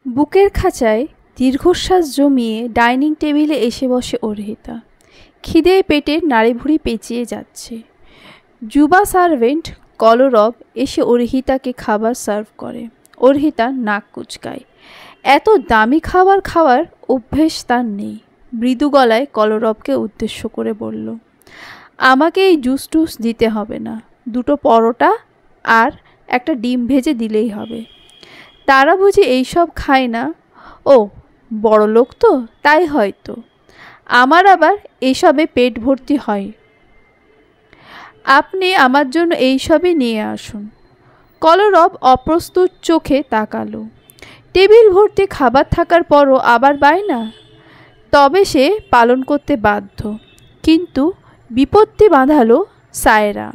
বুকের খাঁচায় দীর্ঘশ্বাস জমিয়ে ডাইনিং টেবিলে এসে বসে অর্হিতা। খিদেয় পেটের নাড়িভুড়ি পেঁচিয়ে যাচ্ছে। যুবা সার্ভেন্ট কলরব এসে অর্হিতাকে খাবার সার্ভ করে। অর্হিতা নাক কুচকায়। এত দামি খাবার খাওয়ার অভ্যেস তার নেই। মৃদু গলায় কলরবকে উদ্দেশ্য করে বলল, আমাকে এই জুস টুস দিতে হবে না, 2টো পরোটা আর একটা ডিম ভেজে দিলেই হবে। তারা বুঝি এইসব খায় না? ও বড় লোক তো, তাই হয়তো। আমার আবার এইসবে পেট ভর্তি হয়। আপনি আমার জন্য এইসবই নিয়ে আসুন। কলরব অপ্রস্তুত চোখে তাকালো। টেবিল ভর্তি খাবার থাকার পরও আবার বায়না? তবে সে পালন করতে বাধ্য। কিন্তু বিপত্তি বাঁধালো সায়রা।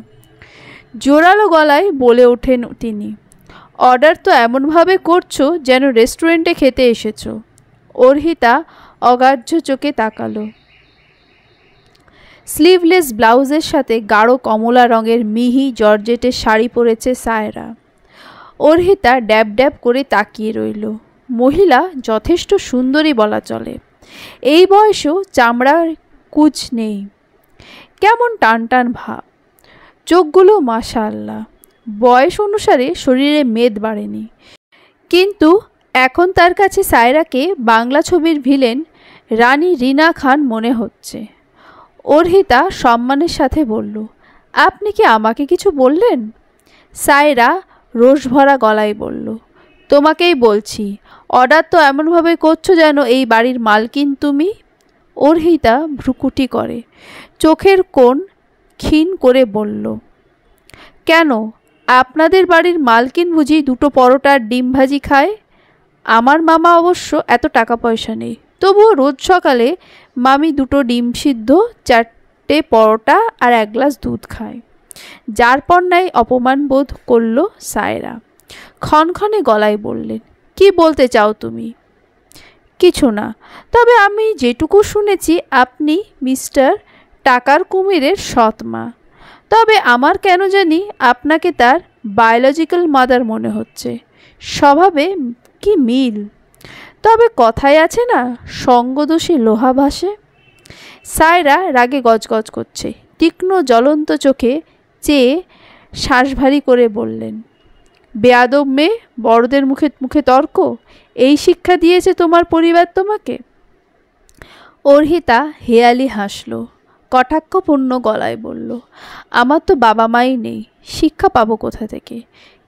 জোরালো গলায় বলে ওঠেন তিনি, অর্ডার তো এমনভাবে করছো যেন রেস্টুরেন্টে খেতে এসেছো। অর্হিতা অগ্রাহ্য চোখে তাকালো। স্লিভলেস ব্লাউজের সাথে গাঢ় কমলা রঙের মিহি জর্জেটের শাড়ি পরেছে সায়রা। অর্হিতা ড্যাব ড্যাব করে তাকিয়ে রইল। মহিলা যথেষ্ট সুন্দরী বলা চলে। এই বয়সেও চামড়ার কুচ নেই, কেমন টান টান ভাব। চোখগুলো মাশাআল্লাহ। বয়স অনুসারে শরীরে মেদ বাড়েনি, কিন্তু এখন তার কাছে সায়রাকে বাংলা ছবির ভিলেন রানী রিনা খান মনে হচ্ছে। অর্হিতা সম্মানের সাথে বলল, আপনি কি আমাকে কিছু বললেন? সায়রা রোষভরা গলায় বলল, তোমাকেই বলছি, অর্ডার তো এমনভাবে করছো যেন এই বাড়ির মালকিন তুমি। অর্হিতা ভ্রুকুটি করে, চোখের কোণ ক্ষীণ করে বলল, কেন, আপনাদের বাড়ির মালকিন বুঝি 2টো পরোটার ডিম ভাজি খায়? আমার মামা অবশ্য এত টাকা পয়সা নেই, তবুও রোজ সকালে মামি 2টো ডিম সিদ্ধ, 4টে পরোটা আর 1 গ্লাস দুধ খায়। যার পণ্যায় অপমান বোধ করল সায়রা। ক্ষণক্ষণে গলায় বললেন, কি বলতে চাও তুমি? কিছু না, তবে আমি যেটুকু শুনেছি আপনি মিস্টার টাকার কুমিরের সৎ মা। তবে আমার কেন জানি আপনাকে তার বায়োলজিক্যাল মাদার মনে হচ্ছে। স্বভাবে কি মিল! তবে কথায় আছে না, সঙ্গদোষী লোহা ভাসে। সায়রা রাগে গজগজ করছে। তীক্ষ্ণ জ্বলন্ত চোখে চেয়ে শ্বাস ভারী করে বললেন, বেয়াদব মেয়ে, বড়দের মুখে মুখে তর্ক, এই শিক্ষা দিয়েছে তোমার পরিবার তোমাকে? অর্হিতা হেয়ালি হাসল, কটাক্ষপূর্ণ গলায় বলল, আমার তো বাবা মাই নেই, শিক্ষা পাবো কোথা থেকে?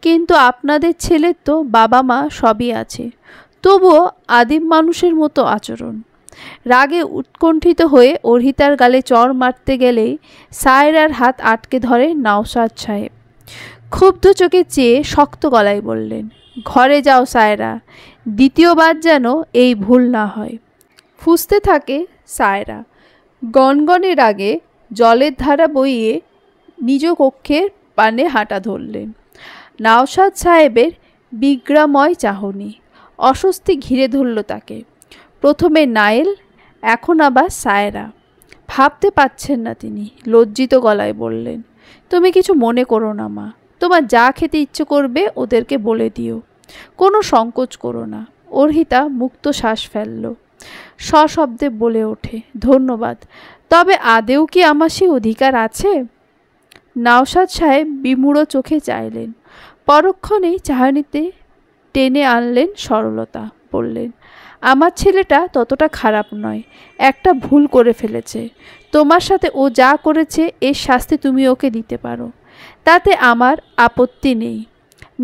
কিন্তু আপনাদের ছেলের তো বাবা মা সবই আছে, তবুও আদিম মানুষের মতো আচরণ। রাগে উৎকণ্ঠিত হয়ে অর্হিতার গালে চড় মারতে গেলেই সায়রার হাত আটকে ধরে নওশাদ সাহেব। ক্ষুব্ধ চোখে চেয়ে শক্ত গলায় বললেন, ঘরে যাও সায়রা, দ্বিতীয়বার যেন এই ভুল না হয়। ফুঁসতে থাকে সায়রা। গনগনে রাগে জলের ধারা বইয়ে নিজ কক্ষের পানে হাঁটা ধরলেন। নওশাদ সাহেবের বিগ্রাময় চাহনি, অস্বস্তি ঘিরে ধরল তাকে। প্রথমে নায়েল, এখন আবার সায়রা। ভাবতে পারছেন না তিনি। লজ্জিত গলায় বললেন, তুমি কিছু মনে করো না মা, তোমার যা খেতে ইচ্ছে করবে ওদেরকে বলে দিও, কোনো সংকোচ করো না। অর্হিতা মুক্ত শ্বাস ফেলল। সশব্দে বলে ওঠে, ধন্যবাদ, তবে আদেও কি আমার সেই অধিকার আছে? নওশাদ সাহেব বিমূঢ় চোখে চাইলেন। পরক্ষণেই চাহনিতে টেনে আনলেন সরলতা। বললেন, আমার ছেলেটা ততটা খারাপ নয়, একটা ভুল করে ফেলেছে। তোমার সাথে ও যা করেছে এর শাস্তি তুমি ওকে দিতে পারো, তাতে আমার আপত্তি নেই।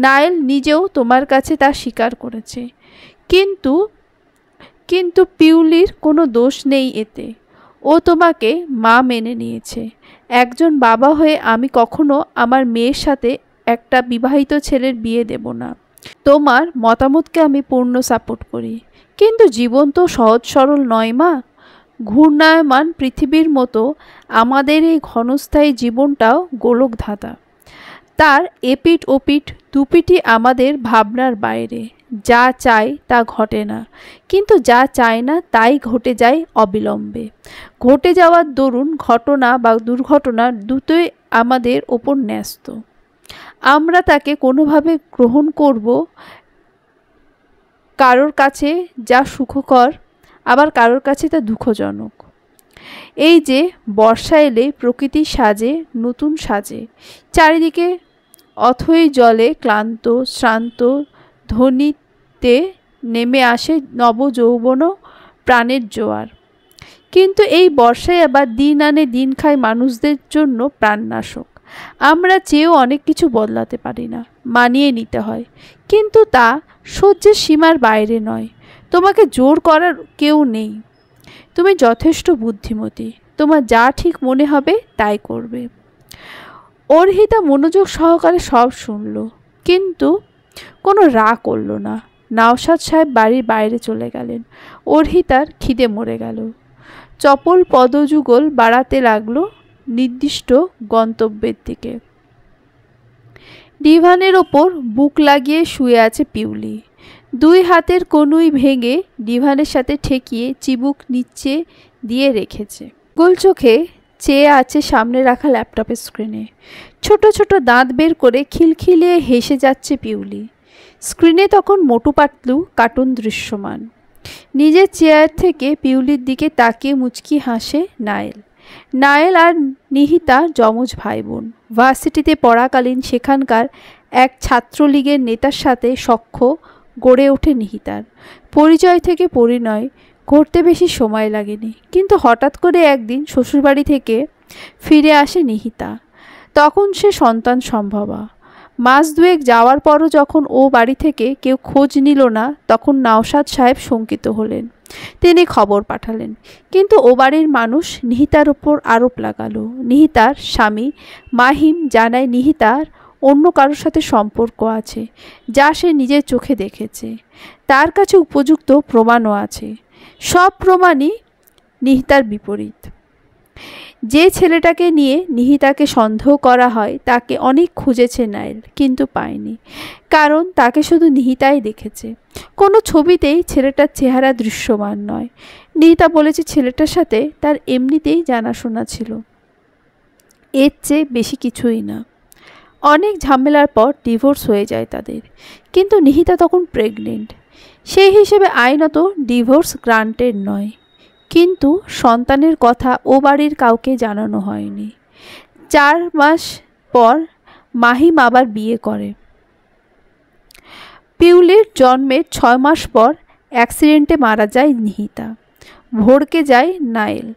নায়েল নিজেও তোমার কাছে তা স্বীকার করেছে। কিন্তু পিউলির কোনো দোষ নেই এতে। ও তোমাকে মা মেনে নিয়েছে। একজন বাবা হয়ে আমি কখনো আমার মেয়ের সাথে একটা বিবাহিত ছেলের বিয়ে দেব না। তোমার মতামতকে আমি পূর্ণ সাপোর্ট করি, কিন্তু জীবন তো সহজ সরল নয় মা। ঘূর্ণায়মান পৃথিবীর মতো আমাদের এই ঘনস্থায়ী জীবনটাও গোলক ধাঁধা। তার এপিঠ ওপিঠ দুপিঠই আমাদের ভাবনার বাইরে। যা চাই তা ঘটে না, কিন্তু যা চায় না তাই ঘটে যায় অবিলম্বে। ঘটে যাওয়ার দরুন ঘটনা বা দুর্ঘটনা দুটোই আমাদের ওপর ন্যস্ত। আমরা তাকে কোনোভাবে গ্রহণ করব কারোর কাছে যা সুখকর, আবার কারোর কাছে তা দুঃখজনক। এই যে বর্ষা এলে প্রকৃতি সাজে, নতুন সাজে, চারিদিকে অথই জলে ক্লান্ত শ্রান্ত ধ্বনিতে নেমে আসে নবযৌবন প্রাণের জোয়ার। কিন্তু এই বর্ষায় আবার দিন আনে দিন খায় মানুষদের জন্য প্রাণনাশক। আমরা চেয়েও অনেক কিছু বদলাতে পারি না, মানিয়ে নিতে হয়, কিন্তু তা সহ্যের সীমার বাইরে নয়। তোমাকে জোর করার কেউ নেই, তুমি যথেষ্ট বুদ্ধিমতী, তোমার যা ঠিক মনে হবে তাই করবে। অর্হিতা মনোযোগ সহকারে সব শুনল, কিন্তু কোনো রাগ করল না। নওশাদ সাহেব বাড়ির বাইরে চলে গেলেন। অর্হিতার খিদে মরে গেল। চপল পদযুগল বাড়াতে লাগলো নির্দিষ্ট গন্তব্যের দিকে। ডিভানের ওপর বুক লাগিয়ে শুয়ে আছে পিউলি। দুই হাতের কনুই ভেঙে ডিভানের সাথে ঠেকিয়ে চিবুক নিচে দিয়ে রেখেছে। গোল চোখে চেয়ে আছে সামনে রাখা ল্যাপটপের স্ক্রিনে। ছোট ছোট দাঁত বের করে খিলখিলিয়ে হেসে যাচ্ছে পিউলি। স্ক্রিনে তখন মোটু পাতলু কার্টুন দৃশ্যমান। নিজের চেয়ার থেকে পিউলির দিকে তাকিয়ে মুচকি হাসে নায়েল। নায়েল আর নিহিতা যমজ ভাই বোন। ভার্সিটিতে পড়াকালীন সেখানকার এক ছাত্রলীগের নেতার সাথে সখ্য গড়ে ওঠে নিহিতার। পরিচয় থেকে পরিণয় ঘটতে বেশি সময় লাগেনি, কিন্তু হঠাৎ করে একদিন শ্বশুরবাড়ি থেকে ফিরে আসে নিহিতা। তখন সে সন্তান সম্ভবা। মাস দুয়েক যাওয়ার পরও যখন ও বাড়ি থেকে কেউ খোঁজ নিল না, তখন নওশাদ সাহেব শঙ্কিত হলেন। তিনি খবর পাঠালেন, কিন্তু ও বাড়ির মানুষ নিহিতার উপর আরোপ লাগালো। নিহিতার স্বামী মাহিম জানায় নিহিতার অন্য কারোর সাথে সম্পর্ক আছে, যা সে নিজের চোখে দেখেছে। তার কাছে উপযুক্ত প্রমাণও আছে। সব প্রমাণই নিহিতার বিপরীত। যে ছেলেটাকে নিয়ে নিহিতাকে সন্দেহ করা হয় তাকে অনেক খুঁজেছে নায়েল, কিন্তু পায়নি, কারণ তাকে শুধু নিহিতাই দেখেছে। কোনো ছবিতেই ছেলেটার চেহারা দৃশ্যমান নয়। নিহিতা বলেছে ছেলেটার সাথে তার এমনিতেই জানাশোনা ছিল, এর চেয়ে বেশি কিছুই না। অনেক ঝামেলার পর ডিভোর্স হয়ে যায় তাদের, কিন্তু নিহিতা তখন প্রেগনেন্ট। সেই হিসেবে আইনত ডিভোর্স গ্রান্টেড নয়, কিন্তু সন্তানের কথা ও বাড়ির কাউকে জানানো হয়নি। 4 মাস পর মাহিম আবার বিয়ে করে। পিউলির জন্মের 6 মাস পর অ্যাক্সিডেন্টে মারা যায় নিহিতা। ভড়কে যায় নায়েল।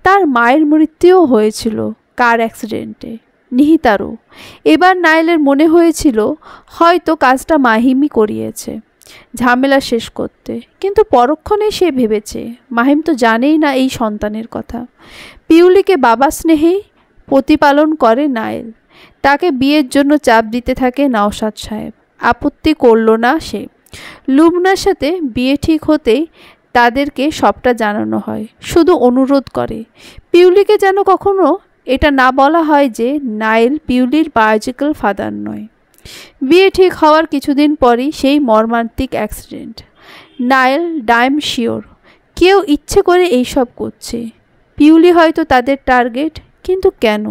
তার মায়ের মৃত্যুও হয়েছিল কার অ্যাক্সিডেন্টে, নিহিতারও। এবার নায়েলের মনে হয়েছিল হয়তো কাজটা মাহিমই করিয়েছে ঝামেলা শেষ করতে, কিন্তু পরক্ষণে সে ভেবেছে মাহিম তো জানেই না এই সন্তানের কথা। পিউলিকে বাবা স্নেহেই প্রতিপালন করে নায়েল। তাকে বিয়ের জন্য চাপ দিতে থাকে নওশাদ সাহেব। আপত্তি করল না সে। লুবনার সাথে বিয়ে ঠিক হতেই তাদেরকে সবটা জানানো হয়, শুধু অনুরোধ করে পিউলিকে যেন কখনো এটা না বলা হয় যে নায়েল পিউলির বায়োলজিক্যাল ফাদার নয়। বিয়ে ঠিক হওয়ার কিছুদিন পরই সেই মর্মান্তিক অ্যাক্সিডেন্ট। নায়েল ডাইম শিওর কেউ ইচ্ছে করে এইসব করছে। পিউলি হয়তো তাদের টার্গেট, কিন্তু কেন?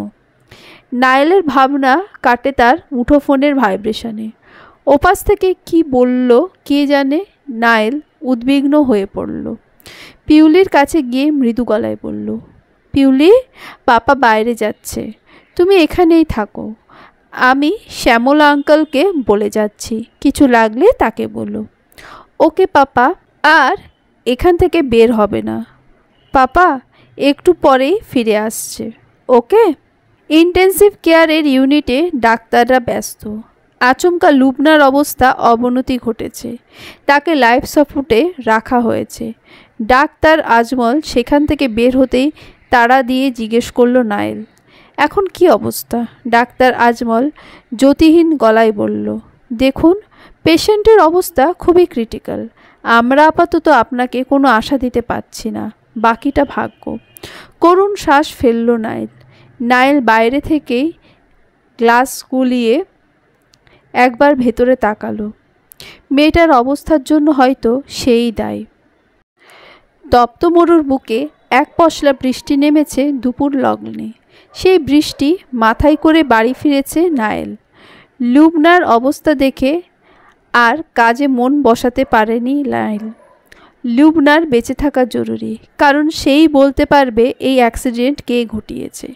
নায়েলের ভাবনা কাটে তার মুঠোফোনের ভাইব্রেশনে। ওপাশ থেকে কি বলল কে জানে। নায়েল উদ্বিগ্ন হয়ে পড়ল। পিউলির কাছে গিয়ে মৃদু গলায় বলল, পিউলি, পাপা বাইরে যাচ্ছে, তুমি এখানেই থাকো। আমি শ্যামলা আঙ্কেলকে বলে যাচ্ছি, কিছু লাগলে তাকে বলো। ওকে পাপা, আর এখান থেকে বের হবে না। পাপা একটু পরেই ফিরে আসছে, ওকে? ইন্টেন্সিভ কেয়ারের ইউনিটে ডাক্তাররা ব্যস্ত। আচমকা লুবনার অবস্থা অবনতি ঘটেছে। তাকে লাইফ সাপোর্টে রাখা হয়েছে। ডাক্তার আজমল সেখান থেকে বের হতেই তাড়া দিয়ে জিজ্ঞেস করল নায়েল, এখন কি অবস্থা? ডাক্তার আজমল জ্যোতিহীন গলায় বলল, দেখুন, পেশেন্টের অবস্থা খুবই ক্রিটিক্যাল। আমরা আপাতত আপনাকে কোনো আশা দিতে পারছি না, বাকিটা ভাগ্য। করুণ শ্বাস ফেলল নায়েল। নায়েল বাইরে থেকেই গ্লাস গুলিয়ে একবার ভেতরে তাকালো। মেয়েটার অবস্থার জন্য হয়তো সেই দায়ী। তপ্ত মরুর বুকে এক পশলা বৃষ্টি নেমেছে দুপুর লগ্নে। সেই বৃষ্টি মাথায় করে বাড়ি ফিরেছে নায়েল। লুবনার অবস্থা দেখে আর কাজে মন বসাতে পারেনি নাইল। লুবনার বেঁচে থাকা জরুরি, কারণ সেই বলতে পারবে এই অ্যাক্সিডেন্ট কে ঘটিয়েছে।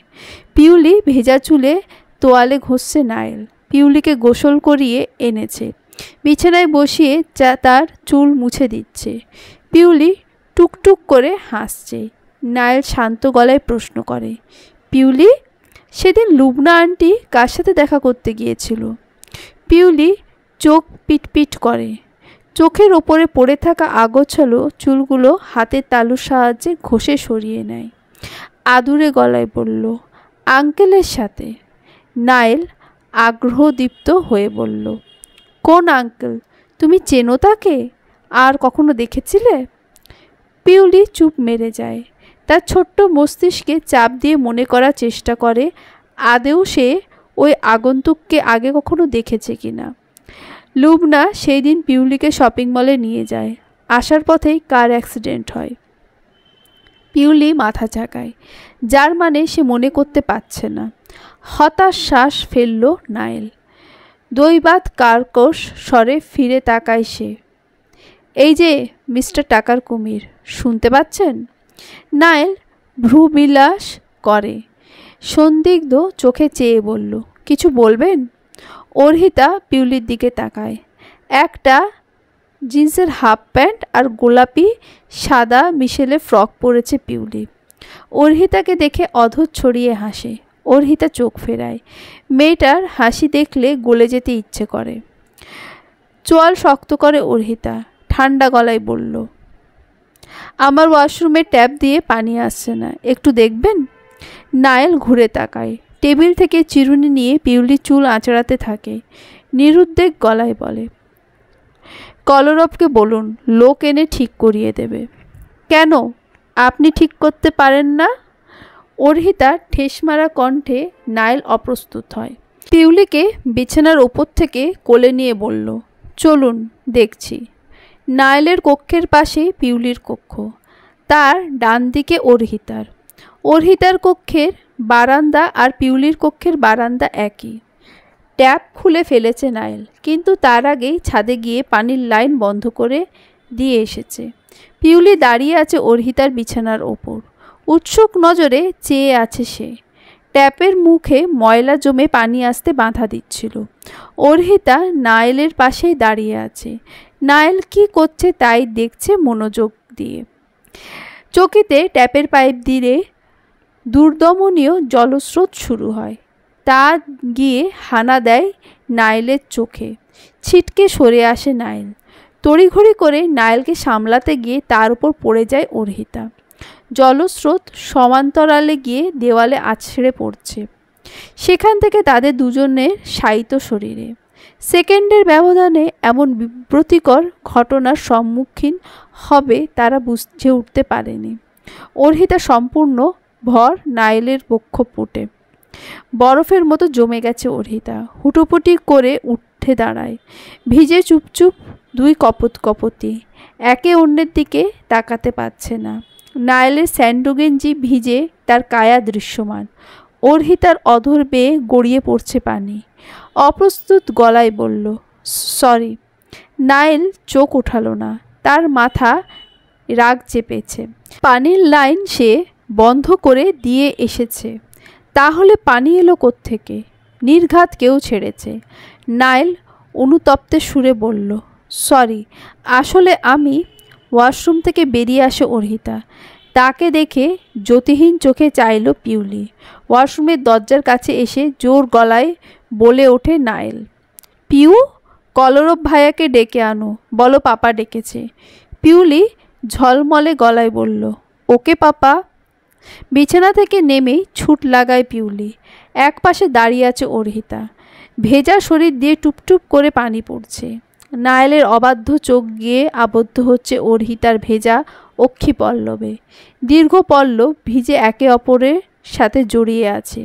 পিউলি ভেজা চুলে তোয়ালে ঘষছে নাইল। পিউলিকে গোসল করিয়ে এনেছে, বিছানায় বসিয়ে তার চুল মুছে দিচ্ছে। পিউলি টুকটুক করে হাসছে। নাইল শান্ত গলায় প্রশ্ন করে, পিউলি, সেদিন লুবনা আন্টি কার সাথে দেখা করতে গিয়েছিল? পিউলি চোখ পিটপিট করে। চোখের ওপরে পড়ে থাকা আগোছালো চুলগুলো হাতের তালুর সাহায্যে ঘষে সরিয়ে নেয়। আদুরে গলায় বলল, আঙ্কেলের সাথে। নাইল আগ্রহদীপ্ত হয়ে বলল, কোন আঙ্কেল? তুমি চেনো তাকে? আর কখনো দেখেছিলে? পিউলি চুপ মেরে যায়। তার ছোট্ট মস্তিষ্কে চাপ দিয়ে মনে করার চেষ্টা করে আদেও সে ওই আগন্তুককে আগে কখনো দেখেছে কিনা। লুবনা সেই দিন পিউলিকে শপিং মলে নিয়ে যায়। আসার পথেই কার অ্যাক্সিডেন্ট হয়। পিউলি মাথা ঝাঁকায়, যার মানে সে মনে করতে পারছে না। হতাশ শ্বাস ফেলল নাইল। দৈবাত কার্কশ স্বরে ফিরে তাকায় সে। এই যে মিস্টার টাকার কুমির, শুনতে পাচ্ছেন? নাইল ভ্রুবিলাস করে, সন্দিগ্ধ চোখে চেয়ে বলল, কিছু বলবেন? অর্হিতা পিউলির দিকে তাকায়। একটা জিন্সের হাফ প্যান্ট আর গোলাপি সাদা মিশেলে ফ্রক পরেছে পিউলি। অর্হিতাকে দেখে অধর ছড়িয়ে হাসে। অর্হিতা চোখ ফেরায়। মেয়েটার হাসি দেখলে গলে যেতে ইচ্ছে করে। চোয়াল শক্ত করে অর্হিতা ঠান্ডা গলায় বলল, আমার ওয়াশরুমের ট্যাপ দিয়ে পানি আসছে না, একটু দেখবেন? নাইল ঘুরে তাকায়। টেবিল থেকে চিরুনি নিয়ে পিউলির চুল আঁচড়াতে থাকে। নিরুদ্বেগ গলায় বলে, কলরবকে বলুন লোক এনে ঠিক করিয়ে দেবে। কেন, আপনি ঠিক করতে পারেন না? অর্হিতার ঠেসমারা কণ্ঠে নাইল অপ্রস্তুত হয়। পিউলিকে বিছানার ওপর থেকে কোলে নিয়ে বলল, চলুন দেখছি। নাইলের কক্ষের পাশে পিউলির কক্ষ, তার ডান দিকে অর্হিতার। অর্হিতার কক্ষের বারান্দা আর পিউলির কক্ষের বারান্দা একই। ট্যাপ খুলে ফেলেছে নাইল, কিন্তু তার আগেই ছাদে গিয়ে পানির লাইন বন্ধ করে দিয়ে এসেছে। পিউলি দাঁড়িয়ে আছে অর্হিতার বিছানার ওপর। উৎসুক নজরে চেয়ে আছে সে। ট্যাপের মুখে ময়লা জমে পানি আসতে বাধা দিচ্ছিল। অর্হিতা নাইলের পাশেই দাঁড়িয়ে আছে। নাইল কি করছে তাই দেখছে মনোযোগ দিয়ে। চকিতে ট্যাপের পাইপ দিয়ে দুর্দমনীয় জলস্রোত শুরু হয়। তা গিয়ে হানা দেয় নাইলের চোখে। ছিটকে সরে আসে নাইল। তড়িঘড়ি করে নাইলকে সামলাতে গিয়ে তার উপর পড়ে যায় অর্হিতা। জলস্রোত সমান্তরালে গিয়ে দেওয়ালে আছড়ে পড়ছে। সেখান থেকে তাদের দুজনের শায়িত শরীরে। সেকেন্ডের ব্যবধানে এমন বিব্রতিকর ঘটনার সম্মুখীন হবে তারা বুঝে উঠতে পারেনি। অর্হিতা সম্পূর্ণ ভর নাইলের বক্ষপটে। বরফের মতো জমে গেছে অর্হিতা। হুটোপুটি করে উঠে দাঁড়ায়। ভিজে চুপচুপ দুই কপতি একে অন্যের দিকে তাকাতে পারছে না। নাইলের স্যান্ডো গেঞ্জি ভিজে, তার কায়া দৃশ্যমান। অর্হিতার অধর বেয়ে গড়িয়ে পড়ছে পানি। অপ্রস্তুত গলায় বলল, সরি। নাইল চোখ উঠালো না, তার মাথা রাগ চেপেছে। পানির লাইন সে বন্ধ করে দিয়ে এসেছে, তাহলে পানি এলো কোত্থেকে? নির্ঘাত কেউ ছেড়েছে। নাইল অনুতপ্তে সুরে বলল, সরি, আসলে আমি। ওয়াশরুম থেকে বেরিয়ে আসে অর্হিতা। তাকে দেখে জ্যোতিহীন চোখে চাইল পিউলি। ওয়াশরুমের দরজার কাছে এসে জোর গলায় বলে ওঠে নাইল, পিউ, কলরব ভাইয়াকে ডেকে আনো, বলো পাপা ডেকেছে। পিউলি ঝলমলে গলায় বলল, ওকে পাপা। বিছানা থেকে নেমেই ছুট লাগায় পিউলি। এক পাশে দাঁড়িয়ে আছে অর্হিতা। ভেজা শরীর দিয়ে টুপটুপ করে পানি পড়ছে। নাইলের অবাধ্য চোখ গিয়ে আবদ্ধ হচ্ছে অর্হিতার ভেজা অক্ষি পল্লবে। দীর্ঘ পল্লব ভিজে একে অপরের সাথে জড়িয়ে আছে।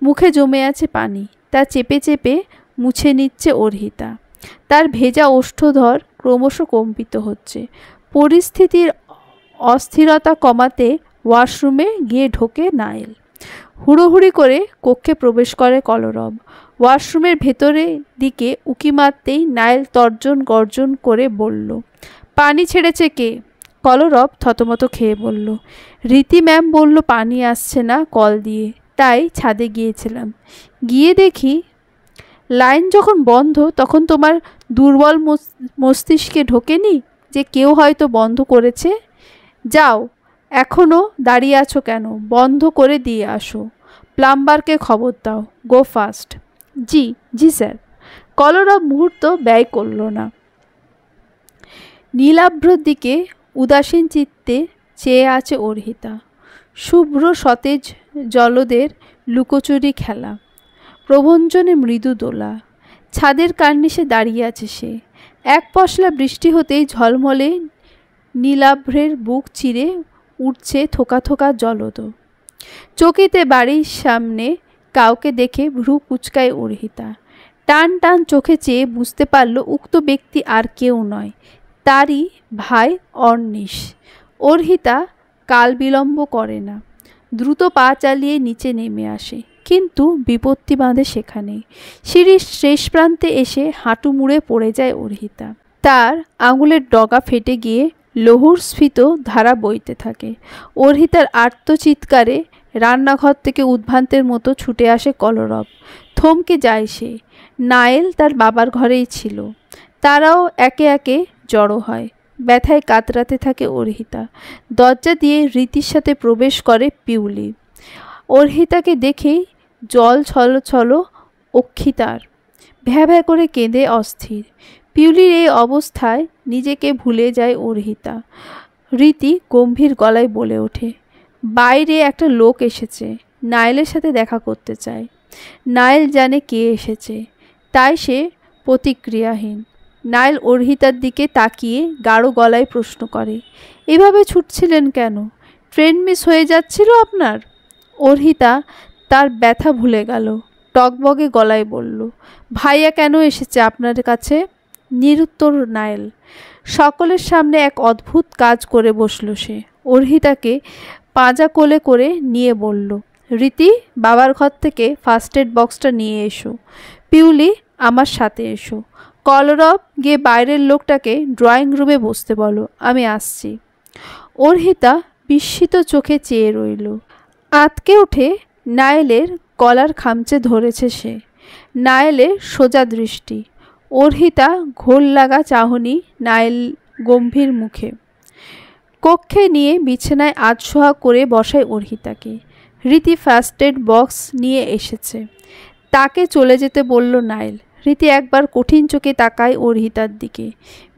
মুখে জমে আছে পানি, তা চেপে চেপে মুছে নিচ্ছে অর্হিতা। তার ভেজা ওষ্ঠধর ক্রমশ কম্পিত হচ্ছে। পরিস্থিতির অস্থিরতা কমাতে ওয়াশরুমে গিয়ে ঢোকে নাইল। হুড়োহুড়ি করে কক্ষে প্রবেশ করে কলরব। ওয়াশরুমের ভেতরে দিকে উকি মারতেই নায়েল তর্জন গর্জন করে বলল, পানি ছেড়েছে কে? কলরব থতমত খেয়ে বলল, রীতি ম্যাম বলল পানি আসছে না কল দিয়ে, তাই ছাদে গিয়েছিলাম। গিয়ে দেখি লাইন যখন বন্ধ তখন তোমার দুর্বল মস্তিষ্কে ঢোকেনি যে কেউ হয়তো বন্ধ করেছে? যাও, এখনও দাঁড়িয়ে আছো কেন? বন্ধ করে দিয়ে আসো। প্লাম্বারকে খবর দাও। গো ফাস্ট। জি জি স্যার। কলরব মুহূর্ত ব্যয় করল না। নীলাভ্রর দিকে উদাসীন চিত্তে চেয়ে আছে অর্হিতা। শুভ্র সতেজ জলদের লুকোচুরি খেলা, প্রভঞ্জনে মৃদু দোলা। ছাদের কার্নিশে দাঁড়িয়ে আছে সে। এক পশলা বৃষ্টি হতেই ঝলমলে নীলাভ্রের বুক চিরে উঠছে থোকা থোকা জলদ। চকিতে বাড়ির সামনে কাউকে দেখে ভ্রু কুচকায় অর্হিতা। টান টান চোখে চেয়ে বুঝতে পারল উক্ত ব্যক্তি আর কেউ নয়, তারই ভাই অর্নিশ। অর্হিতা কাল বিলম্ব করে না, দ্রুত পা চালিয়ে নিচে নেমে আসে। কিন্তু বিপত্তি বাঁধে সেখানে। সিঁড়ির শেষ প্রান্তে এসে হাঁটু মুড়ে পড়ে যায় অর্হিতা। তার আঙুলের ডগা ফেটে গিয়ে লৌহস্ফীত ধারা বইতে থাকে। অর্হিতার আর্তচিৎকারে রান্নাঘর থেকে উদ্ভ্রান্তের মতো ছুটে আসে কলরব। থমকে যায় সে। নায়েল তার বাবার ঘরেই ছিল। তারাও একে একে জড়ো হয়। ব্যথায় কাতরাতে থাকে অর্হিতা। দরজা দিয়ে রীতির সাথে প্রবেশ করে পিউলি। অর্হিতাকে দেখেই জল ছলো ছলো অক্ষিতার। ভ্যা ভ্যা করে কেঁদে অস্থির। পিউলির এই অবস্থায় নিজেকে ভুলে যায় অর্হিতা। রীতি গম্ভীর গলায় বলে ওঠে, বাইরে একটা লোক এসেছে, নায়েলের সাথে দেখা করতে চায়। নায়েল জানে কে এসেছে, তাই সে প্রতিক্রিয়াহীন। নায়েল অর্হিতার দিকে তাকিয়ে গাঢ় গলায় প্রশ্ন করে, এভাবে ছুটছিলেন কেন? ট্রেন মিস হয়ে যাচ্ছিল আপনার? অর্হিতা তার ব্যথা ভুলে গেল। টকবগে গলায় বলল, ভাইয়া কেন এসেছে আপনার কাছে? নিরুত্তর নায়েল। সকলের সামনে এক অদ্ভুত কাজ করে বসল সে। অর্হিতাকে পাঁজা কোলে করে নিয়ে বলল, রীতি, বাবার ঘর থেকে ফার্স্ট এড বক্সটা নিয়ে এসো। পিউলি, আমার সাথে এসো। কলরব, গিয়ে বাইরের লোকটাকে ড্রয়িং রুমে বসতে বলো, আমি আসছি। অর্হিতা বিস্মিত চোখে চেয়ে রইল। আঁতকে উঠে নায়েলের গলার খামচে ধরেছে সে। নায়েলের সোজা দৃষ্টি। অর্হিতা ঘোর লাগা চাহনি নায়েল গম্ভীর মুখে। কক্ষে নিয়ে বিছানায় আধশোয়া করে বসায় অর্হিতাকে। রীতি ফার্স্ট এড বক্স নিয়ে এসেছে। তাকে চলে যেতে বলল নায়েল। রীতি একবার কঠিন চোখে তাকায় অর্হিতার দিকে।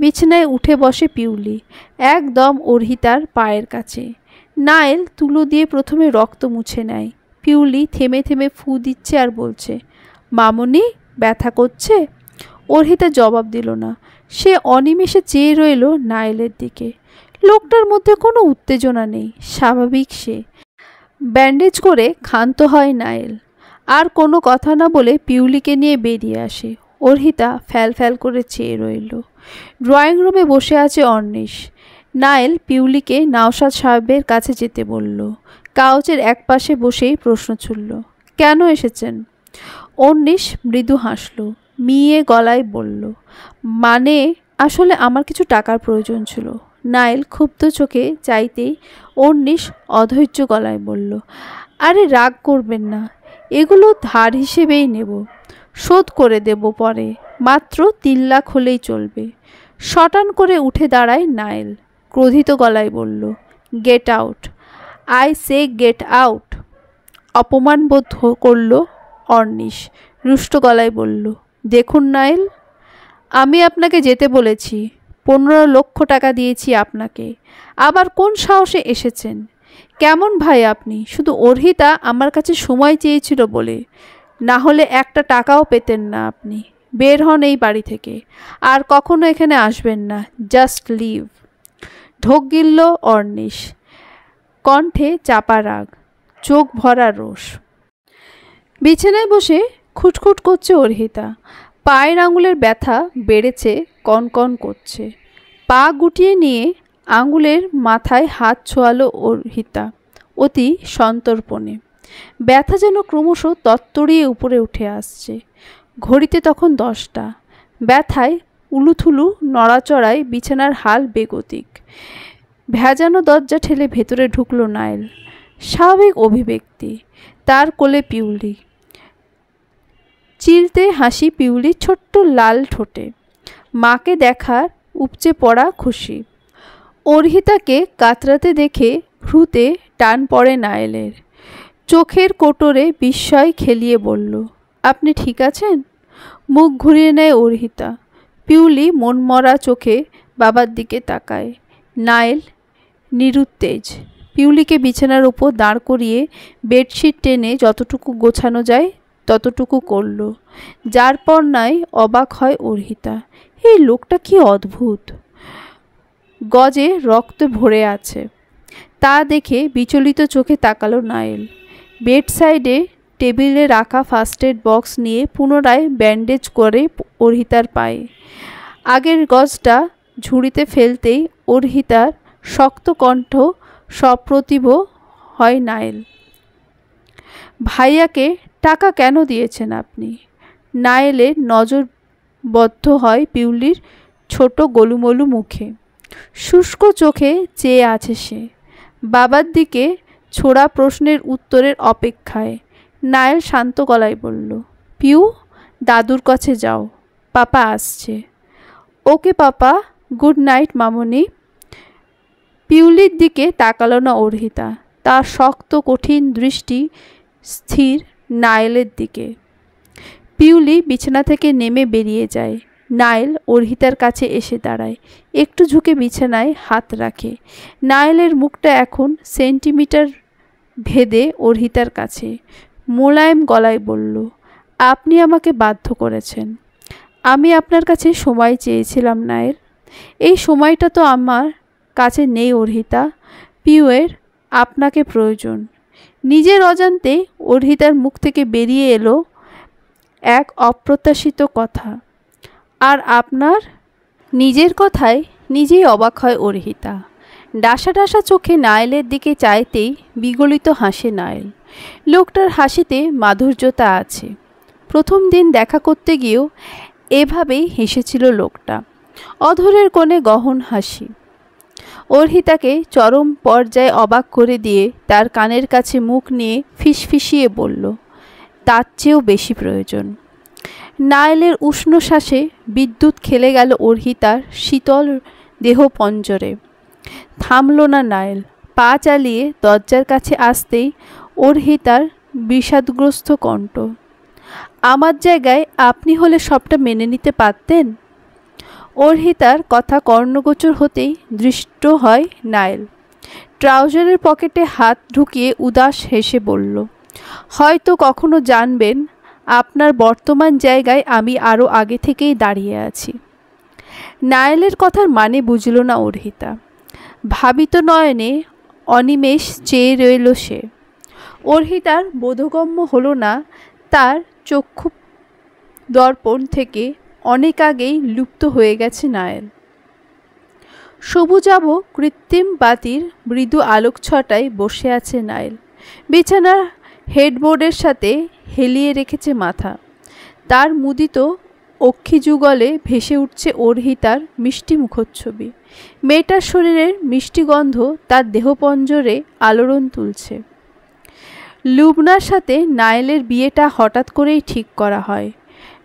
বিছানায় উঠে বসে পিউলি, একদম অর্হিতার পায়ের কাছে। নায়েল তুলো দিয়ে প্রথমে রক্ত মুছে নেয়। পিউলি থেমে থেমে ফু দিচ্ছে আর বলছে, মামনি, ব্যথা করছে? অর্হিতা জবাব দিল না। সে অনিমেষে চেয়ে রইল নায়েলের দিকে। লোকটার মধ্যে কোনো উত্তেজনা নেই, স্বাভাবিক সে। ব্যান্ডেজ করে ক্ষান্ত হয় নায়েল। আর কোনো কথা না বলে পিউলিকে নিয়ে বেরিয়ে আসে। অর্হিতা ফ্যাল ফ্যাল করে চেয়ে রইল। ড্রয়িং রুমে বসে আছে অর্নিশ। নায়েল পিউলিকে নওশাদ সাহেবের কাছে যেতে বলল। কাউচের এক পাশে বসেই প্রশ্ন ছুড়ল, কেন এসেছেন? অর্নিশ মৃদু হাসল, মিয়ে গলায় বলল, মানে আসলে আমার কিছু টাকার প্রয়োজন ছিল। নায়েল ক্ষুব্ধ চোখে চাইতেই অর্নিশ অধৈর্য গলায় বলল, আরে রাগ করবেন না, এগুলো ধার হিসেবেই নেব, শোধ করে দেব পরে, মাত্র 3 লাখ হলেই চলবে। শটান করে উঠে দাঁড়ায় নায়েল। ক্রোধিত গলায় বলল, get out, I say get out. অপমান বোধ করল অর্নিশ। রুষ্ট গলায় বলল, দেখুন নায়েল, আমি আপনাকে যেতে বলেছি। 15 লক্ষ টাকা দিয়েছি আপনাকে, আবার কোন সাহসে এসেছেন? কেমন ভাই আপনি? শুধু অর্হিতা আমার কাছে সময় চেয়েছিল বলে, না হলে একটা টাকাও পেতেন না আপনি। বের হন এই বাড়ি থেকে, আর কখনো এখানে আসবেন না, জাস্ট লিভ। ঢোক গিলল অর্নিশ, কণ্ঠে চাপা রাগ, চোখ ভরা রোষ। বিছানায় বসে খুটখুট করছে অর্হিতা। পায়ের আঙুলের ব্যথা বেড়েছে, কনকন করছে। পা গুটিয়ে নিয়ে আঙুলের মাথায় হাত ছোঁয়ালো অর্হিতা অতি সন্তর্পণে। ব্যথা যেন ক্রমশ তত্তরিয়ে উপরে উঠে আসছে। ঘড়িতে তখন 10টা। ব্যথায় উলুথুলু নড়াচড়ায় বিছানার হাল বেগতিক। ভেজানো দরজা ঠেলে ভেতরে ঢুকল নাইল। স্বাভাবিক অভিব্যক্তি, তার কোলে পিউলি। চিলতে হাসি পিউলির ছোট্ট লাল ঠোঁটে। মাকে দেখার উপচে পড়া খুশি। অর্হিতাকে কাতরাতে দেখে ভ্রুতে টান পড়ে নাইলের। চোখের কোটরে বিস্ময় খেলিয়ে বলল, আপনি ঠিক আছেন? মুখ ঘুরিয়ে নেয় অর্হিতা। পিউলি মনমরা চোখে বাবার দিকে তাকায়। নাইল নিরুত্তেজ। পিউলিকে বিছানার উপর দাঁড় করিয়ে বেডশিট টেনে যতটুকু গোছানো যায় ততটুকু করল। যার পর নাই অবাক হয় অর্হিতা। এই লোকটা কি অদ্ভুত। গজে রক্ত ভরে আছে, তা দেখে বিচলিত চোখে তাকালো নাইল। বেড সাইডে টেবিলে রাখা ফার্স্ট এড বক্স নিয়ে পুনরায় ব্যান্ডেজ করে অর্হিতার পায়ে। আগের গজটা ঝুড়িতে ফেলতেই অর্হিতার শক্ত কণ্ঠ সপ্রতিভ হয় নাইল, ভাইয়াকে টাকা কেন দিয়েছেন আপনি? নাইলের নজর বদ্ধ হয় পিউলির ছোট গোলুমলু মুখে। শুষ্ক চোখে চেয়ে আছে সে। বাবার দিকে ছোড়া প্রশ্নের উত্তরের অপেক্ষায়। নাইল শান্ত গলায় বলল, পিউ, দাদুর কাছে যাও, পাপা আসছে। ওকে পাপা, গুড নাইট মামনি। পিউলির দিকে তাকালো না অর্হিতা। তার শক্ত কঠিন দৃষ্টি স্থির নাইলের দিকে। পিউলি বিছানা থেকে নেমে বেরিয়ে যায়। নাইল অর্হিতার কাছে এসে দাঁড়ায়, একটু ঝুঁকে বিছানায় হাত রাখে। নাইলের মুখটা এখন সেন্টিমিটার ভেদে অর্হিতার কাছে। মোলায়েম গলায় বলল, আপনি আমাকে বাধ্য করেছেন। আমি আপনার কাছে সময় চেয়েছিলাম নাইল। এই সময়টা তো আমার কাছে নেই অর্হিতা। পিউয়ের আপনাকে প্রয়োজন। নিজের অজান্তে অর্হিতার মুখ থেকে বেরিয়ে এলো এক অপ্রত্যাশিত কথা। আর আপনার? নিজের কথায় নিজেই অবাক হয় অর্হিতা। ডাসা ডাসা চোখে নাইলের দিকে চাইতেই বিগলিত হাসে নাইল। লোকটার হাসিতে মাধুর্যতা আছে। প্রথম দিন দেখা করতে গিয়েও এভাবেই হেসেছিল লোকটা, অধরের কোণে গহন হাসি। অর্হিতাকে চরম পর্যায়ে অবাক করে দিয়ে তার কানের কাছে মুখ নিয়ে ফিসফিসিয়ে বলল, তার চেয়েও বেশি প্রয়োজন। নাইলের উষ্ণ শ্বাসে বিদ্যুৎ খেলে গেল অর্হিতার শীতল দেহ পঞ্জরে। থামল না নাইল। পা চালিয়ে দরজার কাছে আসতেই অর্হিতার বিষাদগ্রস্ত কণ্ঠ, আমার জায়গায় আপনি হলে সবটা মেনে নিতে পারতেন? অর্হিতার কথা কর্ণগোচর হতেই দৃষ্ট হয় নাইল। ট্রাউজারের পকেটে হাত ঢুকিয়ে উদাস হেসে বলল, হয়তো কখনো জানবেন আপনার বর্তমান জায়গায় আমি আরও আগে থেকেই দাঁড়িয়ে আছি। নাইলের কথার মানে বুঝল না অর্হিতা। ভাবিত নয়নে অনিমেষ চেয়ে রইল সে। অর্হিতার বোধগম্য হলো না তার চক্ষু দর্পণ থেকে অনেক আগেই লুপ্ত হয়ে গেছে নাইল। সবুজাভ কৃত্রিম বাতির মৃদু আলোকছটায় বসে আছে নাইল। বিছানার হেডবোর্ডের সাথে হেলিয়ে রেখেছে মাথা। তার মুদিত অক্ষিযুগলে ভেসে উঠছে অর্হিতার মিষ্টি মুখচ্ছবি। মেয়েটার শরীরের মিষ্টি গন্ধ তার দেহপঞ্জরে আলোড়ন তুলছে। লুবনার সাথে নাইলের বিয়েটা হঠাৎ করেই ঠিক করা হয়।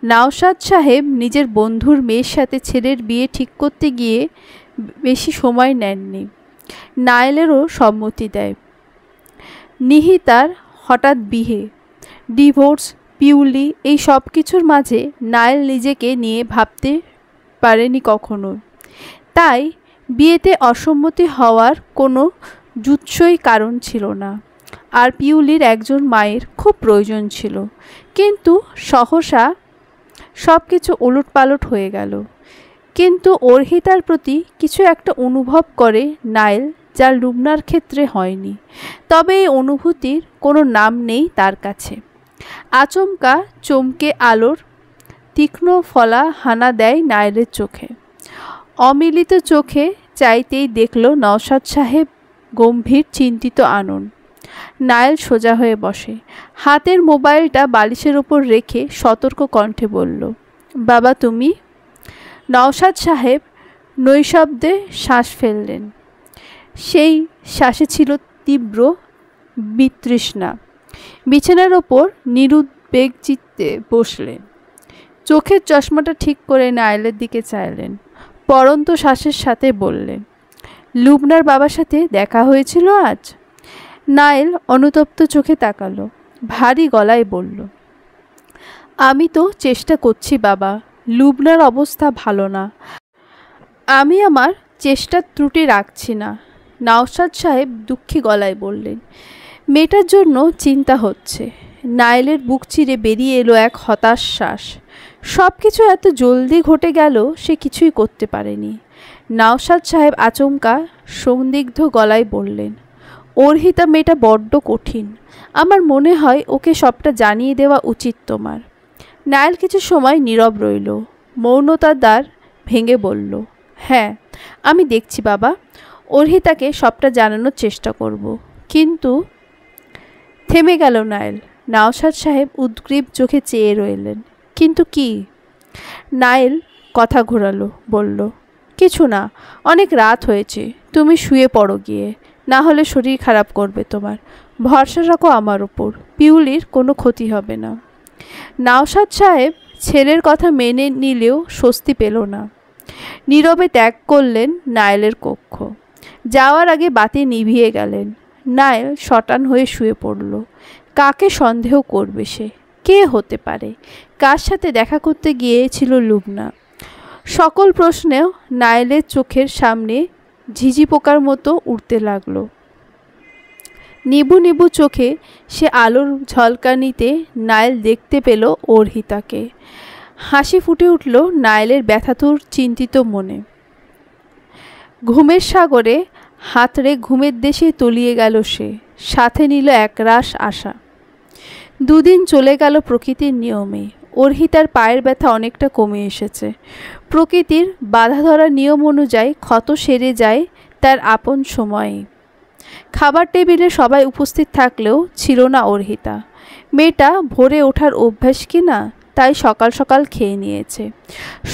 নওশাদ সাহেব নিজের বন্ধুর মেয়ের সাথে ছেলের বিয়ে ঠিক করতে গিয়ে বেশি সময় নেননি। নাইলেরও সম্মতি দেয়। নিহিতার হঠাৎ বিয়ে, ডিভোর্স, পিউলি, এই সব কিছুর মাঝে নাইল নিজেকে নিয়ে ভাবতে পারেনি কখনো। তাই বিয়েতে অসম্মতি হওয়ার কোনো যুৎসই কারণ ছিল না। আর পিউলির একজন মায়ের খুব প্রয়োজন ছিল। কিন্তু সহসা সব কিছু ওলটপালট হয়ে গেল। কিন্তু অর্হিতার প্রতি কিছু একটা অনুভব করে নাইল, যা লুবনার ক্ষেত্রে হয়নি। তবে এই অনুভূতির কোনো নাম নেই তার কাছে। আচমকা চমকে আলোর তীক্ষ্ণ ফলা হানা দেয় নাইলের চোখে। অমিলিত চোখে চাইতেই দেখল নওশাদ সাহেব গম্ভীর চিন্তিত আনন। নায়েল সোজা হয়ে বসে, হাতের মোবাইলটা বালিশের ওপর রেখে সতর্ক কণ্ঠে বলল, বাবা তুমি? নওশাদ সাহেব নৈশব্দে শ্বাস ফেললেন। সেই শ্বাসে ছিল তীব্র বিতৃষ্ণা। বিছানার ওপর নিরুদ্বেগ চিত্তে বসলেন। চোখের চশমাটা ঠিক করে নায়েলের দিকে চাইলেন। পরন্ত শ্বাসের সাথে বললেন, লুবনার বাবার সাথে দেখা হয়েছিল আজ? নায়েল অনুতপ্ত চোখে তাকালো, ভারী গলায় বলল, আমি তো চেষ্টা করছি বাবা, লুবনার অবস্থা ভালো না। আমি আমার চেষ্টার ত্রুটি রাখছি না। নওশাদ সাহেব দুঃখী গলায় বললেন। মেয়েটার জন্য চিন্তা হচ্ছে। নায়েলের বুক চিরে বেরিয়ে এলো এক হতাশ শ্বাস। সব কিছু এত জলদি ঘটে গেল, সে কিছুই করতে পারেনি। নওশাদ সাহেব আচমকা সন্দিগ্ধ গলায় বললেন, অর্হিতা মেয়েটা বড্ড কঠিন। আমার মনে হয় ওকে সবটা জানিয়ে দেওয়া উচিত তোমার। নায়েল কিছু সময় নীরব রইল। মৌনতার দ্বার ভেঙে বলল, হ্যাঁ আমি দেখছি বাবা, অর্হিতাকে সবটা জানানোর চেষ্টা করব। কিন্তু থেমে গেল নায়েল। নওশাদ সাহেব উদ্গ্রীব চোখে চেয়ে রইলেন। কিন্তু কি? নায়েল কথা ঘোরালো, বলল, কিছু না, অনেক রাত হয়েছে, তুমি শুয়ে পড়ো গিয়ে, না হলে শরীর খারাপ করবে তোমার। ভরসা রাখো আমার ওপর, পিউলির কোনো ক্ষতি হবে না। নওশাদ সাহেব ছেলের কথা মেনে নিলেও স্বস্তি পেল না। নীরবে ত্যাগ করলেন নায়েলের কক্ষ। যাওয়ার আগে বাতি নিভিয়ে গেলেন। নায়েল শটান হয়ে শুয়ে পড়ল। কাকে সন্দেহ করবে সে? কে হতে পারে? কার সাথে দেখা করতে গিয়েছিল লুবনা? সকল প্রশ্নেও নায়েলের চোখের সামনে ঝিঝি পোকার মতো উঠতে লাগলো। নিবু নিবু চোখে সে আলোর ঝলকানিতে নায়েল দেখতে পেল অর্হিতাকে। হাসি ফুটে উঠল নায়েলের ব্যথাতুর চিন্তিত মনে। ঘুমের সাগরে হাতড়ে ঘুমের দেশে তলিয়ে গেল সে। সাথে নিল একরাশ আশা। দুদিন চলে গেল প্রকৃতির নিয়মে। অর্হিতার পায়ের ব্যথা অনেকটা কমে এসেছে। প্রকৃতির বাধা ধরা নিয়ম অনুযায়ী ক্ষত সেরে যায় তার আপন সময়ে। খাবার টেবিলে সবাই উপস্থিত থাকলেও ছিল না অর্হিতা। মেয়েটা ভোরে ওঠার অভ্যাস কি না, তাই সকাল সকাল খেয়ে নিয়েছে।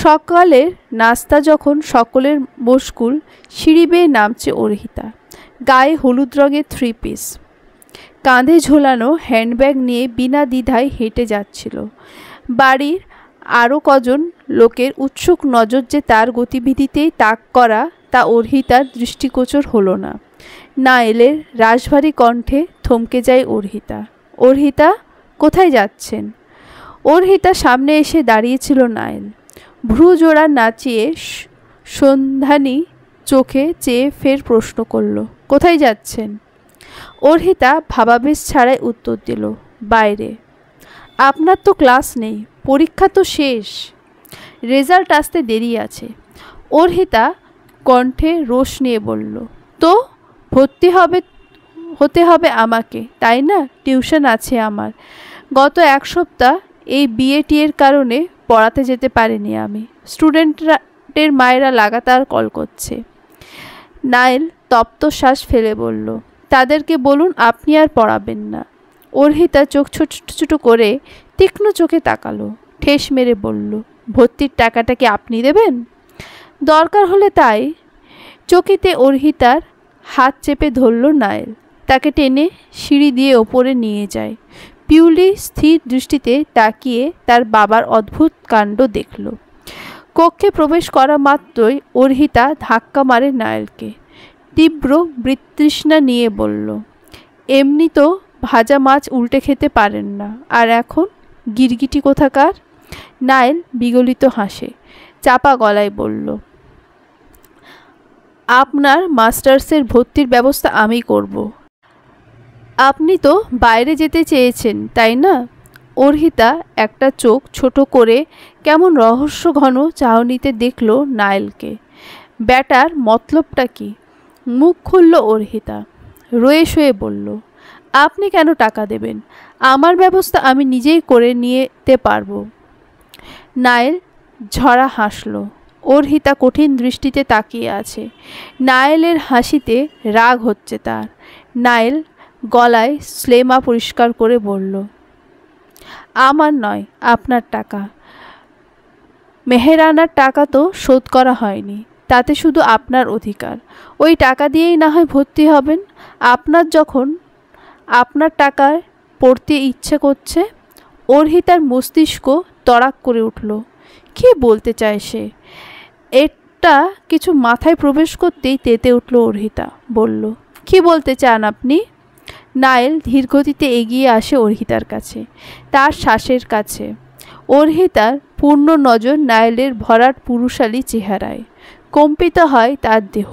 সকালের নাস্তা যখন সকলের মশগুল, সিঁড়ি বেয়ে নামছে অর্হিতা। গায়ে হলুদ রঙের 3 পিস, কাঁধে ঝোলানো হ্যান্ডব্যাগ নিয়ে বিনা দ্বিধায় হেঁটে যাচ্ছিল। বাড়ির আরও কজন লোকের উৎসুক নজর যে তার গতিবিধিতেই তাক করা, তা অর্হিতার দৃষ্টিগোচর হলো না। নায়েলের রাশভারী কণ্ঠে থমকে যায় অর্হিতা। অর্হিতা, কোথায় যাচ্ছেন? অর্হিতা সামনে এসে দাঁড়িয়েছিল নায়েল। ভ্রু জোড়া নাচিয়ে সন্ধানী চোখে চেয়ে ফের প্রশ্ন করল, কোথায় যাচ্ছেন? অর্হিতা ভাবাবেশ ছাড়াই উত্তর দিল, বাইরে। আপনার তো ক্লাস নেই, পরীক্ষা তো শেষ, রেজাল্ট আসতে দেরি আছে। অর্হিতা কণ্ঠে রোষ নিয়ে বলল, তো ভর্তি হতে হবে আমাকে, তাই না? টিউশন আছে আমার। গত 1 সপ্তাহ এই বিএটির কারণে পড়াতে যেতে পারিনি আমি। স্টুডেন্টের মায়েরা লাগাতার কল করছে। নায়েল তপ্ত শ্বাস ফেলে বলল, তাদেরকে বলুন আপনি আর পড়াবেন না। অর্হিতা চোখ ছোট ছোট করে তীক্ষ্ণ চোখে তাকালো, ঠেস মেরে বলল, ভর্তির টাকাটা কি আপনি দেবেন? দরকার হলে তাই। চকিতে অর্হিতার হাত চেপে ধরল নায়েল। তাকে টেনে সিঁড়ি দিয়ে ওপরে নিয়ে যায়। পিউলি স্থির দৃষ্টিতে তাকিয়ে তার বাবার অদ্ভুত কাণ্ড দেখল। কক্ষে প্রবেশ করা মাত্রই অর্হিতা ধাক্কা মারে নায়েলকে। তীব্র বিতৃষ্ণা নিয়ে বলল, এমনি তো ভাজা মাছ উল্টে খেতে পারেন না, আর এখন গিরগিটি কোথাকার? নায়েল বিগলিত হাসে, চাপা গলায় বলল, আপনার মাস্টার্সের ভর্তির ব্যবস্থা আমি করব। আপনি তো বাইরে যেতে চেয়েছেন, তাই না? অর্হিতা একটা চোখ ছোট করে কেমন রহস্যঘন চাহনিতে দেখল নায়েলকে। ব্যাটার মতলবটা কি? মুখ খুলল অর্হিতা, রয়ে শয়ে বলল, আপনি কেন টাকা দেবেন? আমার ব্যবস্থা আমি নিজেই করে নিতে পারবো। নায়েল ঝরা হাসল। অর্হিতা কঠিন দৃষ্টিতে তাকিয়ে আছে। নায়েলের হাসিতে রাগ হচ্ছে তার। নায়েল গলায় স্লেমা পরিষ্কার করে বলল, আমার নয়, আপনার টাকা। মেহেরানার টাকা তো শোধ করা হয়নি, তাতে শুধু আপনার অধিকার। ওই টাকা দিয়েই না হয় ভর্তি হবেন। আপনার যখন আপনার টাকায় পড়তে ইচ্ছে করছে। অর্হিতার মস্তিষ্ক তড়াক করে উঠল। কী বলতে চায় সে? এটা কিছু মাথায় প্রবেশ করতেই তেতে উঠল অর্হিতা। বলল, কি বলতে চান আপনি? নায়েল ধীরগতিতে এগিয়ে আসে অর্হিতার কাছে, তার শ্বাসের কাছে। অর্হিতার পূর্ণ নজর নায়েলের ভরাট পুরুষালী চেহারায়। কম্পিত হয় তার দেহ।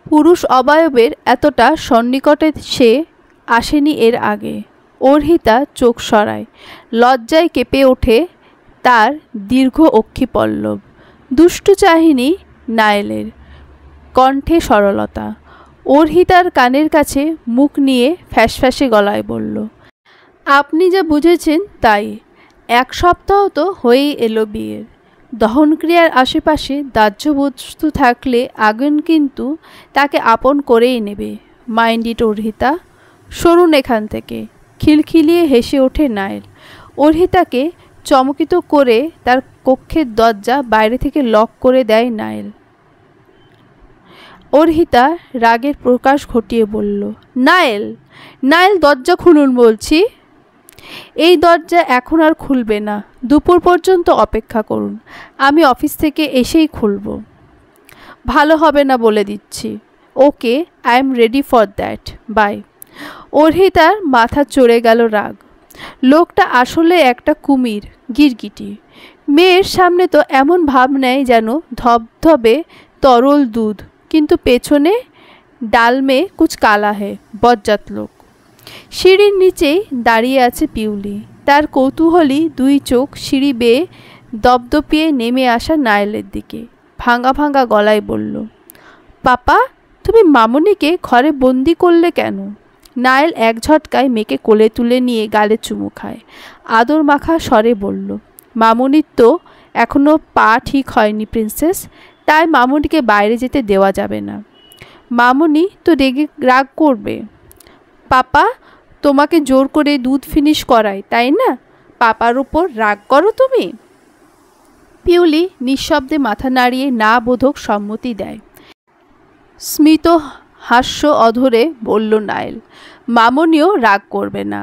পুরুষ অবয়বের এতটা সন্নিকটে সে আসেনি এর আগে। অর্হিতা চোখ সরায়। লজ্জায় কেঁপে ওঠে তার দীর্ঘ অক্ষিপল্লব। দুষ্টু চাহিনী নায়েলের কণ্ঠে সরলতা। অর্হিতার কানের কাছে মুখ নিয়ে ফ্যাসফ্যাসে গলায় বলল, আপনি যা বুঝেছেন তাই। 1 সপ্তাহ তো হয়েই এলো বিয়ের। দহনক্রিয়ার আশেপাশে দাহ্য বস্তু থাকলে আগুন কিন্তু তাকে আপন করেই নেবে। Mind it Arhita. সরুন এখান থেকে। খিলখিলিয়ে হেসে ওঠে নায়েল। অর্হিতাকে চমকিত করে তার কক্ষের দরজা বাইরে থেকে লক করে দেয় নায়েল। অর্হিতা রাগের প্রকাশ ঘটিয়ে বলল, নায়েল, নায়েল, দরজা খুলুন বলছি। এই দরজা এখন আর খুলবে না। দুপুর পর্যন্ত অপেক্ষা করুন। আমি অফিস থেকে এসেই খুলব। ভালো হবে না বলে দিচ্ছি। Okay, I am ready for that. Bye. অর্হিতার মাথা চড়ে গেল রাগ। লোকটা আসলে একটা কুমির, গিরগিটি। মেয়ের সামনে তো এমন ভাব নেয় যেন ধবধবে তরল দুধ, কিন্তু পেছনে ডালমে কুছ কালা হে। বজ্জাত লোক। সিঁড়ির নিচেই দাঁড়িয়ে আছে পিউলি। তার কৌতূহলী 2 চোখ সিঁড়ি বেয়ে দপদপিয়ে নেমে আসা নায়েলের দিকে। ভাঙা ভাঙা গলায় বলল, পাপা, তুমি মামুনিকে ঘরে বন্দি করলে কেন? নায়েল এক ঝটকায় মেয়েকে কোলে তুলে নিয়ে গালে চুমু খায়। আদর মাখা স্বরে বলল, মামুনির তো এখনও পা ঠিক হয়নি প্রিন্সেস, তাই মামুনিকে বাইরে যেতে দেওয়া যাবে না। মামুনি তো রাগ করবে। পাপা তোমাকে জোর করে দুধ ফিনিশ করায়, তাই না? পাপার উপর রাগ করো তুমি? পিউলি নিঃশব্দে মাথা নাড়িয়ে না বোধক সম্মতি দেয়। স্মিত হাস্য অধরে বলল নায়েল, মামুনিও রাগ করবে না।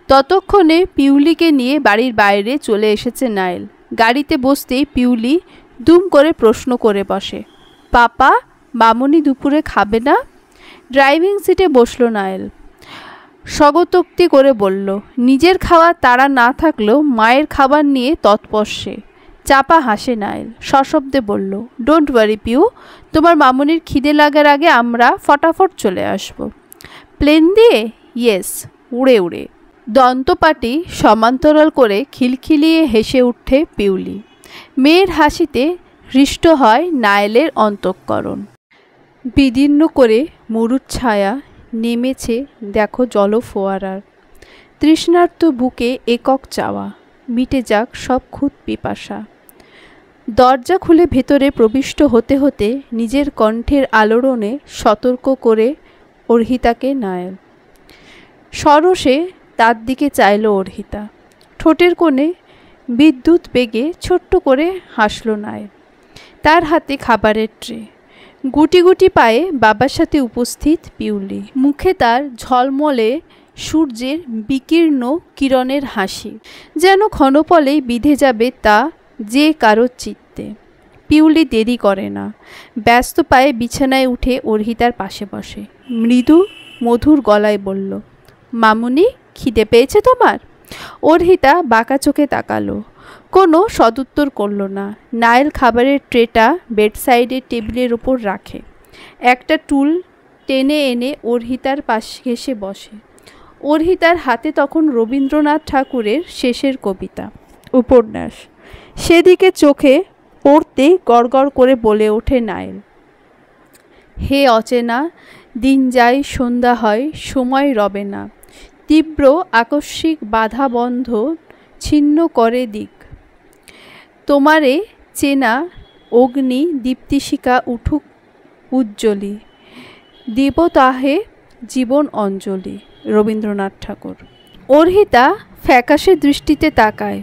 ততক্ষণে পিউলিকে নিয়ে বাড়ির বাইরে চলে এসেছে নায়েল। গাড়িতে বসতেই পিউলি দুম করে প্রশ্ন করে বসে, পাপা, মামুনি দুপুরে খাবে না? ড্রাইভিং সিটে বসল নায়েল। স্বগতোক্তি করে বলল, নিজের খাওয়া তাড়া না থাকলেও মায়ের খাবার নিয়ে তৎপর। চাপা হাসে নায়েল। সশব্দে বলল, ডোন্ট ওয়ারি পিউ, তোমার মামুনির খিদে লাগার আগে আমরা ফটাফট চলে আসব। প্লেন দিয়ে? ইয়েস, উড়ে উড়ে। দন্তপাটি সমান্তরাল করে খিলখিলিয়ে হেসে উঠে পিউলি। মেয়ের হাসিতে হৃষ্ট হয় নায়েলের অন্তঃকরণ। বিদীর্ণ করে মরুর ছায়া নেমেছে দেখো জলফোয়ারার। তৃষ্ণার্ত বুকে একক চাওয়া, মিটে যাক সব খুদ পিপাসা। দরজা খুলে ভেতরে প্রবিষ্ট হতে হতে নিজের কণ্ঠের আলোড়নে সতর্ক করে অর্হিতাকে নায়েল। সরসে তার দিকে চাইল অর্হিতা। ঠোঁটের কোণে বিদ্যুৎ বেগে ছোট্ট করে হাসল নায়েল। তার হাতে খাবারের ট্রে। গুটি গুটি পায়ে বাবার সাথে উপস্থিত পিউলি। মুখে তার ঝলমলে সূর্যের বিকীর্ণ কিরণের হাসি, যেন ক্ষণপলেই বিধে যাবে তা যে কারোর চিত্তে। পিউলি দেরি করে না। ব্যস্ত পায়ে বিছানায় উঠে অর্হিতার পাশে বসে। মৃদু মধুর গলায় বলল, মামুনি, খিদে পেয়েছে তোমার? অর্হিতা বাঁকা চোখে তাকালো। কোনো সদুত্তর করল না। নায়েল খাবারের ট্রেটা বেডসাইডের টেবিলের ওপর রাখে। একটা টুল টেনে এনে অর্হিতার পাশে ঘেঁষে বসে। অর্হিতার হাতে তখন রবীন্দ্রনাথ ঠাকুরের শেষের কবিতা, উপন্যাস। সেদিকে চোখে পড়তেই গড়গড় করে বলে ওঠে নায়েল, হে অচেনা, দিন যায় সন্ধ্যা হয়, সময় রবে না। তীব্র আকস্মিক বাধা বন্ধ ছিন্ন করে দিক। তোমারে চেনা অগ্নি দীপ্তিশিখা উঠুক উজ্জ্বলী। দেব তাহে জীবন অঞ্জলি রবীন্দ্রনাথ ঠাকুর। অর্হিতা ফ্যাকাশে দৃষ্টিতে তাকায়,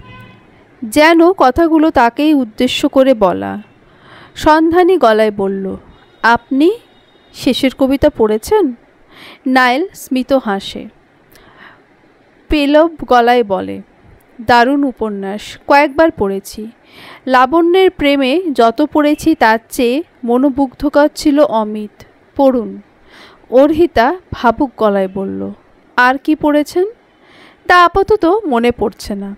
যেন কথাগুলো তাকেই উদ্দেশ্য করে বলা। সন্ধানী গলায় বলল, আপনি শেষের কবিতা পড়েছেন? নাইল স্মিত হাসে, পেলব গলায় বলে, দারুণ উপন্যাস, কয়েকবার পড়েছি। লাবণ্যের প্রেমে যত পড়েছি তার চেয়ে মনোমুগ্ধকর ছিল অমিত। পড়ুন। অর্হিতা ভাবুক গলায় বলল, আর কি পড়েছেন? তা আপাতত মনে পড়ছে না।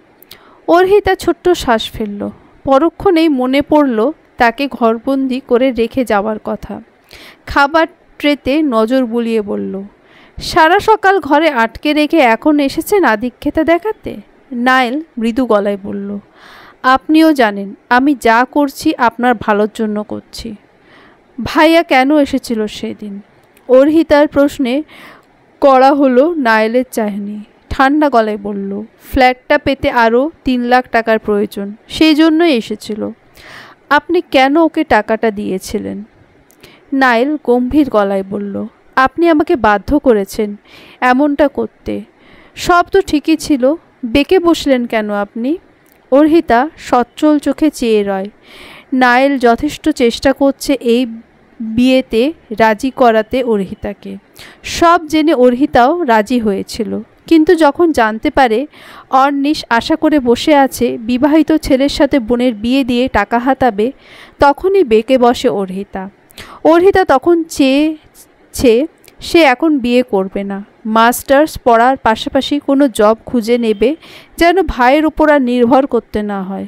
অর্হিতা ছোট্ট শ্বাস ফেলল। পরক্ষণেই মনে পড়ল তাকে ঘরবন্দি করে রেখে যাওয়ার কথা। খাবার ট্রেতে নজর বুলিয়ে বলল, সারা সকাল ঘরে আটকে রেখে এখন এসেছেন আধিক্যতা দেখাতে? নাইল মৃদু গলায় বলল, আপনিও জানেন আমি যা করছি আপনার ভালোর জন্য করছি। ভাইয়া কেন এসেছিল সেদিন? অর্হিতার প্রশ্নে কড়া হলো নাইলের চাহনি। ঠান্ডা গলায় বলল, ফ্ল্যাটটা পেতে আরও 3 লাখ টাকার প্রয়োজন, সেই জন্যই এসেছিল। আপনি কেন ওকে টাকাটা দিয়েছিলেন? নাইল গম্ভীর গলায় বলল, আপনি আমাকে বাধ্য করেছেন এমনটা করতে। সব তো ঠিকই ছিল, বেঁকে বসলেন কেন আপনি? অর্হিতা সচ্ছল চোখে চেয়ে রয়। নাইল যথেষ্ট চেষ্টা করছে এই বিয়েতে রাজি করাতে অর্হিতাকে। সব জেনে অর্হিতাও রাজি হয়েছিল, কিন্তু যখন জানতে পারে অর্নিশ আশা করে বসে আছে বিবাহিত ছেলের সাথে বোনের বিয়ে দিয়ে টাকা হাতাবে, তখনই বেঁকে বসে অর্হিতা। অর্হিতা তখন চেয়েছে সে এখন বিয়ে করবে না, মাস্টার্স পড়ার পাশাপাশি কোনো জব খুঁজে নেবে, যেন ভাইয়ের উপর আর নির্ভর করতে না হয়।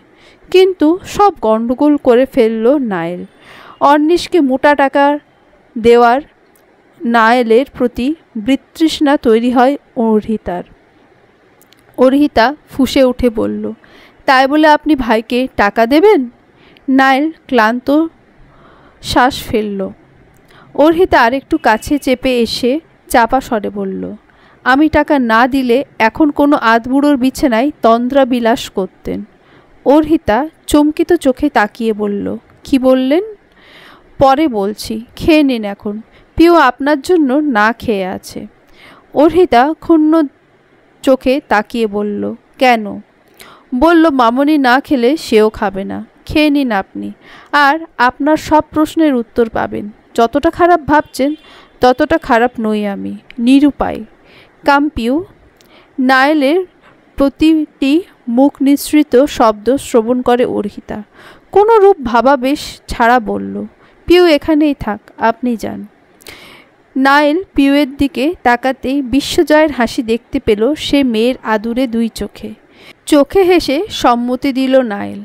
কিন্তু সব গণ্ডগোল করে ফেলল নাইল। অর্নিশকে মোটা টাকা দেওয়ার নাইলের প্রতি বিতৃষ্ণা তৈরি হয় অর্হিতার। অর্হিতা ফুঁসে উঠে বলল, তাই বলে আপনি ভাইকে টাকা দেবেন? নাইল ক্লান্ত শ্বাস ফেলল। অর্হিতা আরেকটু কাছে চেপে এসে চাপা স্বরে বলল, আমি টাকা না দিলে এখন কোনো আধবুড়োর বিছানায় তন্দ্রা বিলাস করতেন। অর্হিতা চমকিত চোখে তাকিয়ে বলল, কি বললেন? পরে বলছি, খেয়ে নিন এখন, পিউ আপনার জন্য না খেয়ে আছে। অর্হিতা ক্ষুণ্ণ চোখে তাকিয়ে বলল, কেন? বলল, মামনি না খেলে সেও খাবে না, খেয়ে নিন আপনি, আর আপনার সব প্রশ্নের উত্তর পাবেন। যতটা খারাপ ভাবছেন ততটা খারাপ নই আমি, নিরুপায়। কাম্পিউ। নাইলের প্রতিটি মুখ নিঃসৃত শব্দ শ্রবণ করে অর্হিতা। কোনো রূপ ভাবাবেশ ছাড়া বলল, পিউ এখানেই থাক, আপনি যান। নাইল পিউয়ের দিকে তাকাতেই বিশ্বজয়ের হাসি দেখতে পেল সে মেয়ের আদুরে 2 চোখে। চোখে হেসে সম্মতি দিল নাইল।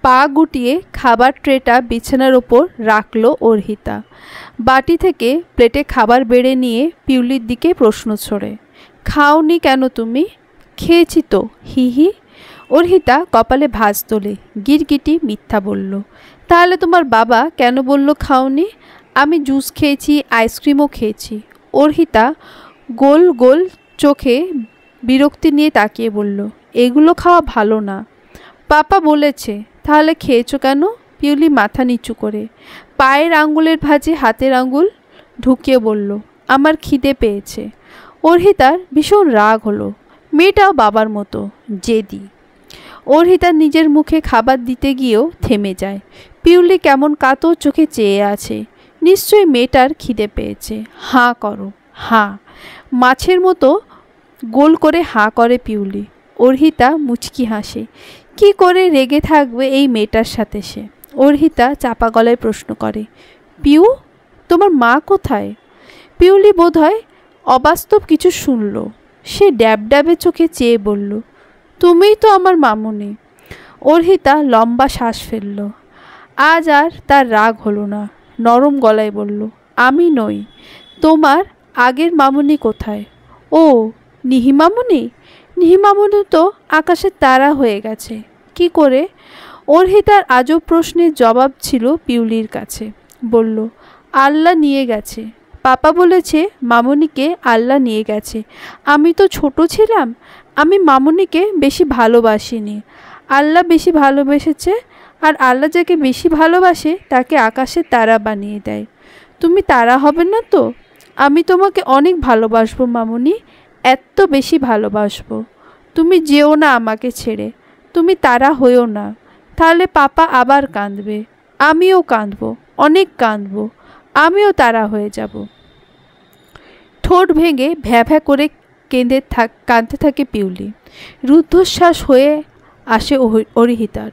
পা গুটিয়ে খাবার ট্রেটা বিছানার ওপর রাখল অর্হিতা। বাটি থেকে প্লেটে খাবার বেড়ে নিয়ে পিউলির দিকে প্রশ্ন ছড়ে, খাওনি কেন তুমি? খেয়েছি তো, হি হি। অর্হিতা কপালে ভাঁজ তোলে, গিরগিটি মিথ্যা বলল। তাহলে তোমার বাবা কেন বলল খাওনি? আমি জুস খেয়েছি, আইসক্রিমও খেয়েছি। অর্হিতা গোল গোল চোখে বিরক্তি নিয়ে তাকিয়ে বলল, এগুলো খাওয়া ভালো না। পাপা বলেছে। তাহলে খেয়েছো কেন? পিউলি মাথা নিচু করে পায়ের আঙ্গুলের ভাঁজে হাতের আঙ্গুল ঢুকিয়ে বলল, আমার খিদে পেয়েছে। অর্হিতার ভীষণ রাগ হলো। মেয়েটাও বাবার মতো জেদি। অর্হিতার নিজের মুখে খাবার দিতে গিয়েও থেমে যায়। পিউলি কেমন কাতর চোখে চেয়ে আছে। নিশ্চয়ই মেয়েটার খিদে পেয়েছে। হাঁ করো, হাঁ। মাছের মতো গোল করে হাঁ করে পিউলি। অর্হিতা মুচকি হাসে। কি করে রেগে থাকবে এই মেয়েটার সাথে সে? অর্হিতা চাপা গলায় প্রশ্ন করে, পিউ, তোমার মা কোথায়? পিউলি বোধহয় অবাস্তব কিছু শুনল। সে ড্যাব ড্যাবে চোখে চেয়ে বলল, তুমিই তো আমার মামুনি। অর্হিতা লম্বা শ্বাস ফেলল। আজ আর তার রাগ হলো না। নরম গলায় বলল, আমি নই। তোমার আগের মামুনি কোথায়? ও, নিহি মামুনি? নিহি মামুনি তো আকাশের তারা হয়ে গেছে। কি করে? অর্হিতার আজব প্রশ্নের জবাব ছিল পিউলির কাছে। বলল, আল্লাহ নিয়ে গেছে। পাপা বলেছে মামুনিকে আল্লাহ নিয়ে গেছে। আমি তো ছোট ছিলাম, আমি মামুনিকে বেশি ভালোবাসিনি। আল্লাহ বেশি ভালোবেসেছে, আর আল্লাহ যাকে বেশি ভালোবাসে তাকে আকাশের তারা বানিয়ে দেয়। তুমি তারা হবে না তো? আমি তোমাকে অনেক ভালোবাসবো মামুনি, এত বেশি ভালোবাসবো। তুমি যেও না আমাকে ছেড়ে, তুমি তারা হইও না, তাহলে পাপা আবার কাঁদবে, আমিও কাঁদবো, অনেক কাঁদবো, আমিও তারা হয়ে যাব। ঠোঁট ভেঙে ভ্যা ভ্যা করে কাঁদতে থাকে পিউলি। রুদ্ধশ্বাস হয়ে আসে অরিহিতার।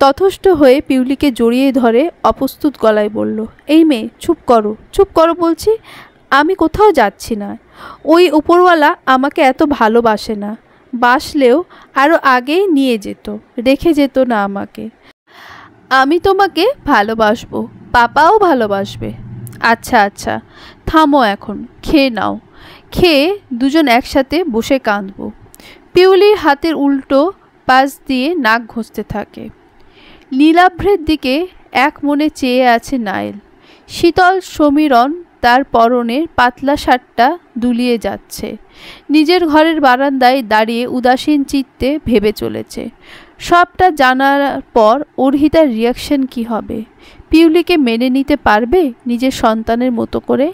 তথস্থ হয়ে পিউলিকে জড়িয়ে ধরে অপ্রস্তুত গলায় বলল, এই মেয়ে চুপ করো, চুপ করো বলছি। আমি কোথাও যাচ্ছি না। ওই উপরওয়ালা আমাকে এত ভালোবাসে না, বাসলেও আরও আগেই নিয়ে যেত, রেখে যেত না আমাকে। আমি তোমাকে ভালোবাসবো, পাপাও ভালোবাসবে। আচ্ছা আচ্ছা থামো, এখন খেয়ে নাও, খেয়ে দুজন একসাথে বসে কাঁদবো। পিউলির হাতের উল্টো পাশ দিয়ে নাক ঘষতে থাকে। নীলাভ্রের দিকে এক মনে চেয়ে আছে নাইল। শীতল সমীরণ তার পরনের পাতলা শার্টটা দুলিয়ে যাচ্ছে। নিজের ঘরের বারান্দায় দাঁড়িয়ে উদাসীন চিত্তে ভেবে চলেছে, সবটা জানার পর অর্হিতার রিয়াকশন কি হবে। পিউলিকে মেনে নিতে পারবে নিজের সন্তানের মতো করে?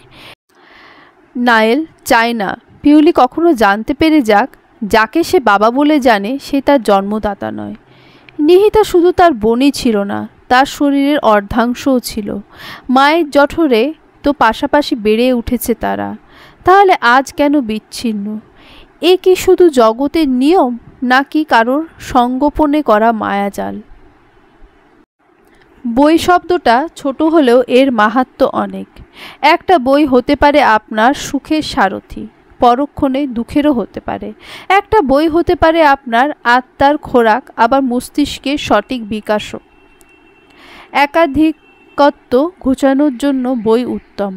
নাইল চায় না পিউলি কখনো জানতে পেরে যাক, যাকে সে বাবা বলে জানে সে তার জন্মদাতা নয়। নিহিতা শুধু তার বোনই ছিল না, তার শরীরের অর্ধাংশও ছিল। মায়ের জঠরে তো পাশাপাশি বেড়ে উঠেছে তারা, তাহলে আজ কেন বিচ্ছিন্ন? এ কি শুধু জগতের নিয়ম, নাকি কারোর সঙ্গোপনে করা মায়াজাল? বই শব্দটা ছোট হলেও এর মাহাত্ম্য অনেক। একটা বই হতে পারে আপনার সুখের সারথি, পরক্ষণে দুঃখেরও হতে পারে। একটা বই হতে পারে আপনার আত্মার খোরাক, আবার মস্তিষ্কের সঠিক বিকাশও। একাধিকত্ব ঘোচানোর জন্য বই উত্তম।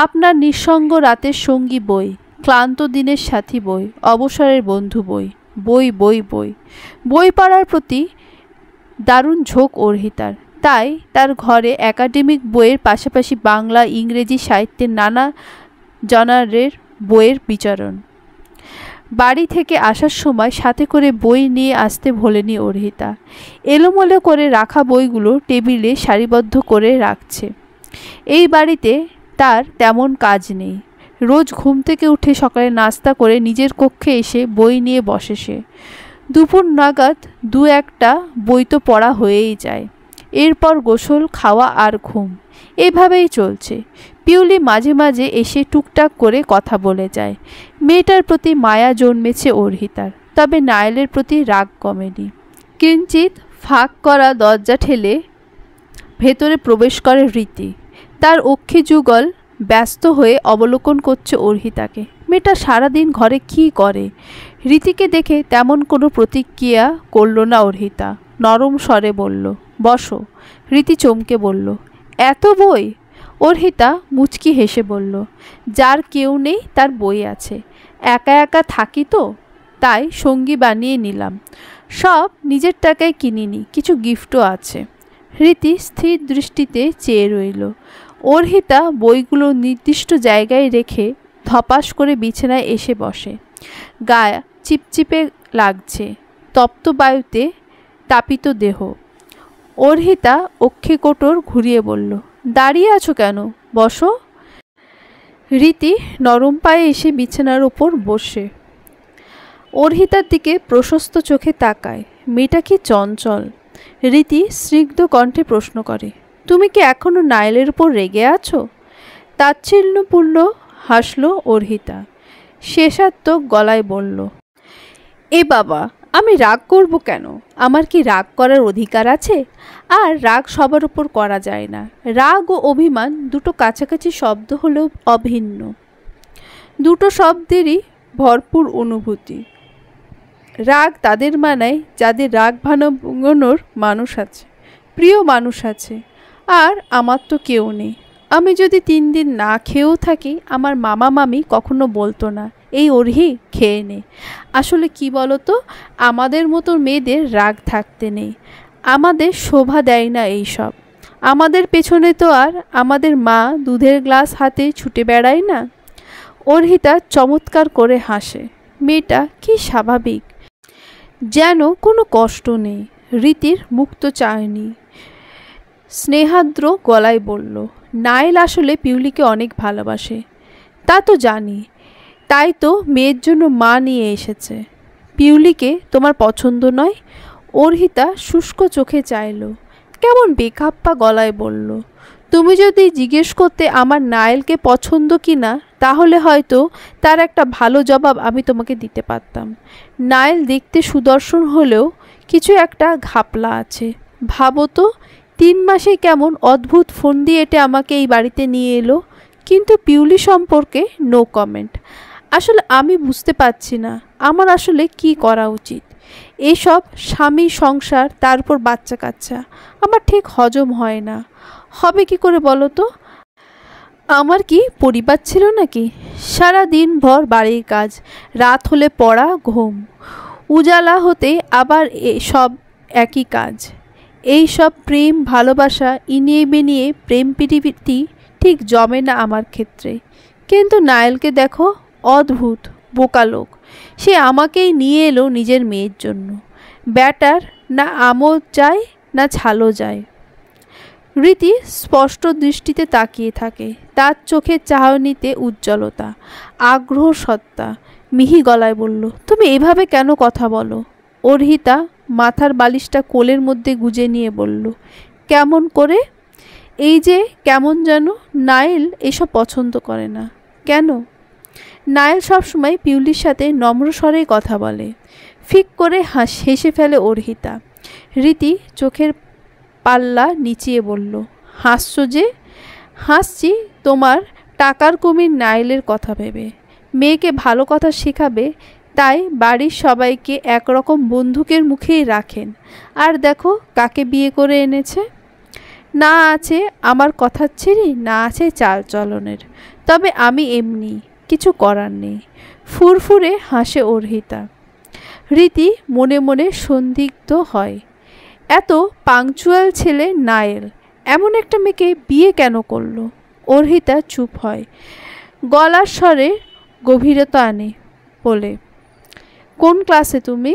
আপনার নিঃসঙ্গ রাতের সঙ্গী বই, ক্লান্ত দিনের সাথী বই, অবসরের বন্ধু বই। বই বই বই বই পড়ার প্রতি দারুণ ঝোঁক অর্হিতার। তাই তার ঘরে একাডেমিক বইয়ের পাশাপাশি বাংলা, ইংরেজি সাহিত্যের নানা জনারের বইয়ের বিচরণ। বাড়ি থেকে আসার সময় সাথে করে বই নিয়ে আসতে ভোলেনি অর্হিতা। এলোমেলো করে রাখা বইগুলো টেবিলে সারিবদ্ধ করে রাখছে। এই বাড়িতে তার তেমন কাজ নেই। রোজ ঘুম থেকে উঠে সকালে নাস্তা করে নিজের কক্ষে এসে বই নিয়ে বসে সে। দুপুর নাগাদ দু একটা বই তো পড়া হয়েই যায়। এরপর গোসল, খাওয়া আর ঘুম, এভাবেই চলছে। পিউলি মাঝে মাঝে এসে টুকটাক করে কথা বলে যায়। মেয়েটার প্রতি মায়া জন্মেছে অর্হিতার, তবে নাইলের প্রতি রাগ কমেনি। কিঞ্চিত ফাঁক করা দরজা ঠেলে ভেতরে প্রবেশ করে রীতি। তার অক্ষি যুগল ব্যস্ত হয়ে অবলোকন করছে অর্হিতাকে। মেয়েটা সারাদিন ঘরে কি করে? রীতিকে দেখে তেমন কোনো প্রতিক্রিয়া করল না অর্হিতা। নরম স্বরে বলল, বসো। রীতি চমকে বলল, এত বই? অর্হিতা মুচকি হেসে বলল, যার কেউ নেই তার বই আছে। একা একা থাকি তো, তাই সঙ্গী বানিয়ে নিলাম। সব নিজের টাকায় কিনিনি, কিছু গিফটও আছে। রীতি স্থির দৃষ্টিতে চেয়ে রইল। অর্হিতা বইগুলো নির্দিষ্ট জায়গায় রেখে ধপাস করে বিছানায় এসে বসে। গায়ে চিপচিপে লাগছে, তপ্ত বায়ুতে তাপিত দেহ। অর্হিতা অক্ষিকোটর ঘুরিয়ে বলল, দাঁড়িয়ে আছো কেন, বসো। রীতি নরম পায়ে এসে বিছানার ওপর বসে অর্হিতার দিকে প্রশস্ত চোখে তাকায়। মেয়েটা কি চঞ্চল। রীতি স্নিগ্ধ কণ্ঠে প্রশ্ন করে, তুমি কি এখনো নাইলের উপর রেগে আছো? তাচ্ছিল্যপূর্ণ হাসল অর্হিতা। শেষাত্মক গলায় বলল, এ বাবা, আমি রাগ করব কেন? আমার কি রাগ করার অধিকার আছে? আর রাগ সবার উপর করা যায় না। রাগ ও অভিমান দুটো কাছাকাছি শব্দ হলেও অভিন্ন। দুটো শব্দেরই ভরপুর অনুভূতি। রাগ তাদের মানায় যাদের রাগ ভাঙানোর মানুষ আছে, প্রিয় মানুষ আছে। আর আমার তো কেউ নেই। আমি যদি 3 দিন না খেয়েও থাকি, আমার মামা মামি কখনো বলতো না, এই অর্হি খেয়ে নে। আসলে কি বলতো, আমাদের মতো মেয়েদের রাগ থাকতে নেই। আমাদের শোভা দেয় না এই সব। আমাদের পেছনে তো আর আমাদের মা দুধের গ্লাস হাতে ছুটে বেড়ায় না। অর্হিতা চমৎকার করে হাসে। মেয়েটা কি স্বাভাবিক, যেন কোনো কষ্ট নেই। রীতির মুক্ত চায়নি। স্নেহাদ্র গলায় বলল, নাইল আসলে পিউলিকে অনেক ভালোবাসে। তা তো জানি, তাই তো মেয়ের জন্য মা নিয়ে এসেছে। পিউলিকে তোমার পছন্দ নয়? অর্হিতা শুষ্ক চোখে চাইল, কেমন বেখাপ্পা গলায় বলল। তুমি যদি জিজ্ঞেস করতে আমার নায়েলকে পছন্দ কি না, তাহলে হয়তো তার একটা ভালো জবাব আমি তোমাকে দিতে পারতাম। নায়েল দেখতে সুদর্শন হলেও কিছু একটা ঘাপলা আছে। ভাবো তো, 3 মাসে কেমন অদ্ভুত ফোন দিয়ে এটে আমাকে এই বাড়িতে নিয়ে এলো। কিন্তু পিউলি সম্পর্কে নো কমেন্ট। আসলে আমি বুঝতে পারছি না আমার আসলে কি করা উচিত। এসব স্বামী, সংসার, তারপর বাচ্চা কাচ্চা আমার ঠিক হজম হয় না। হবে কি করে বলো তো? আমার কি পরিবার ছিল নাকি? সারা দিন ভর বাড়ির কাজ, রাত হলে পড়া, ঘুম, উজালা হতে আবার সব একই কাজ। এই সব প্রেম, ভালোবাসা, ইনিয়ে বিনিয়ে প্রেম পৃথিবীটি ঠিক জমে না আমার ক্ষেত্রে। কিন্তু নায়েলকে দেখো, অদ্ভুত বোকা লোক। সে আমাকেই নিয়ে এলো নিজের মেয়ের জন্য। ব্যাটার না আমোদ যায় না ছালো যায়। রীতি স্পষ্ট দৃষ্টিতে তাকিয়ে থাকে, তার চোখের চাহনিতে উজ্জ্বলতা, আগ্রহ সত্তা। মিহি গলায় বলল, তুমি এভাবে কেন কথা বলো? অর্হিতা মাথার বালিশটা কোলের মধ্যে গুজে নিয়ে বলল, কেমন করে? এই যে কেমন যেন। নায়েল এসব পছন্দ করে না। কেন? নায়েল সবসময় পিউলির সাথে নম্র স্বরেই কথা বলে। ফিক করে হেসে ফেলে অর্হিতা। রীতি চোখের পাল্লা নিচিয়ে বলল, হাসছো যে? হাসছি তোমার টাকার কুমির নায়েলের কথা ভেবে। মেয়েকে ভালো কথা শেখাবে তাই বাড়ির সবাইকে একরকম বন্দুকের মুখেই রাখেন। আর দেখো কাকে বিয়ে করে এনেছে। না আছে আমার কথার ছিরি, না আছে চাল চলনের। তবে আমি এমনি, কিছু করার নেই। ফুরফুরে হাসে অর্হিতা। রীতি মনে মনে সন্দিগ্ধ হয়। এত পাংচুয়াল ছেলে নায়েল এমন একটা মেয়েকে বিয়ে কেন করলো? অর্হিতা চুপ হয়, গলার স্বরে গভীরতা আনে, বলে, কোন ক্লাসে তুমি?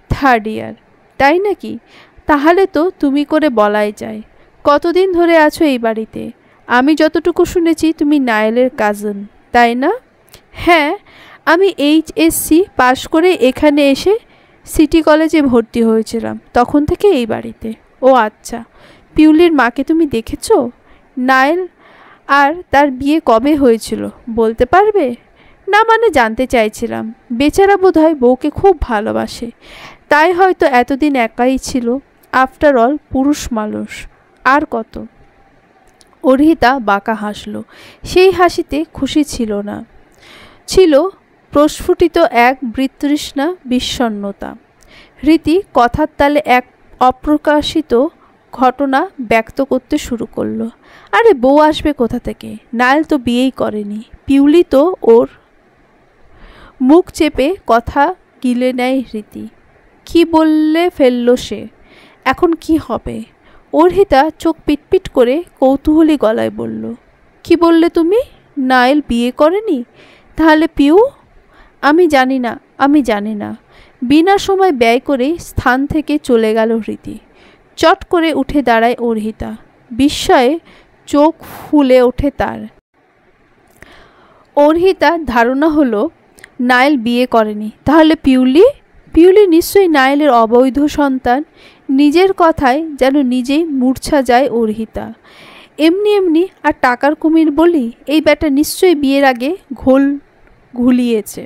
3rd ইয়ার। তাই নাকি? তাহলে তো তুমি করে বলাই যায়। কতদিন ধরে আছো এই বাড়িতে? আমি যতটুকু শুনেছি তুমি নায়েলের কাজিন, তাই না? হ্যাঁ, আমি HSC পাশ করে এখানে এসে সিটি কলেজে ভর্তি হয়েছিলাম, তখন থেকে এই বাড়িতে। ও আচ্ছা, পিউলির মাকে তুমি দেখেছো? নায়েল আর তার বিয়ে কবে হয়েছিল বলতে পারবে? না মানে জানতে চাইছিলাম। বেচারা বোধহয় বউকে খুব ভালোবাসে, তাই হয়তো এতদিন একাই ছিল। আফটার অল পুরুষ মানুষ, আর কত। অর্হিতা বাঁকা হাসল। সেই হাসিতে খুশি ছিল না, ছিল প্রস্ফুটিত এক বৃতৃষ্ণা বিষণ্ণতা। রীতি কথার তালে এক অপ্রকাশিত ঘটনা ব্যক্ত করতে শুরু করলো। আরে বউ আসবে কোথা থেকে? নায়েল তো বিয়েই করেনি। পিউলি তো ওর। মুখ চেপে কথা গিলে নেয় রীতি। কি বললে ফেললো সে? এখন কি হবে? অর্হিতা চোখ পিটপিট করে কৌতূহলী গলায় বলল, কি বললে তুমি? নায়েল বিয়ে করেনি? তাহলে পিউ? আমি জানি না, আমি জানি না। বিনা সময় ব্যয় করে স্থান থেকে চলে গেল রীতি। চট করে উঠে দাঁড়ায় অর্হিতা। বিস্ময়ে চোখ ফুলে ওঠে তার। অর্হিতার ধারণা হলো নায়েল বিয়ে করেনি, তাহলে পিউলি? পিউলি নিশ্চয়ই নায়েলের অবৈধ সন্তান। নিজের কথায় যেন নিজেই মূর্ছা যায় অর্হিতা। এমনি এমনি আর টাকার কুমির বলি? এই ব্যাটা নিশ্চয়ই বিয়ের আগে ঘোল ঘুলিয়েছে,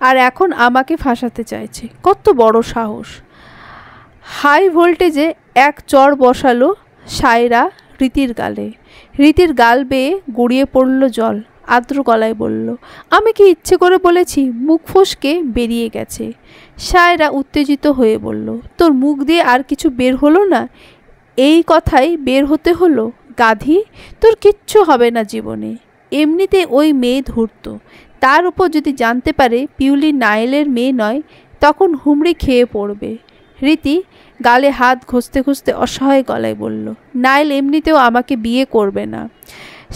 আর এখন আমাকে ফাঁসাতে চাইছে। কত বড় সাহস! হাই ভোল্টেজে এক চড় বসালো সায়রা রীতির গালে। রীতির গাল বেয়ে গড়িয়ে পড়ল জল। আর্দ্র গলায় বলল, আমি কি ইচ্ছে করে বলেছি? মুখ ফসকে বেরিয়ে গেছে। সায়রা উত্তেজিত হয়ে বলল, তোর মুখ দিয়ে আর কিছু বের হলো না? এই কথাই বের হতে হলো? গাধি, তোর কিচ্ছু হবে না জীবনে। এমনিতে ওই মেয়ে ধূর্ত, তার উপর যদি জানতে পারে পিউলি নায়েলের মেয়ে নয়, তখন হুমড়ি খেয়ে পড়বে। রীতি গালে হাত ঘষতে ঘষতে অসহায় গলায় বলল, নায়েল এমনিতেও আমাকে বিয়ে করবে না।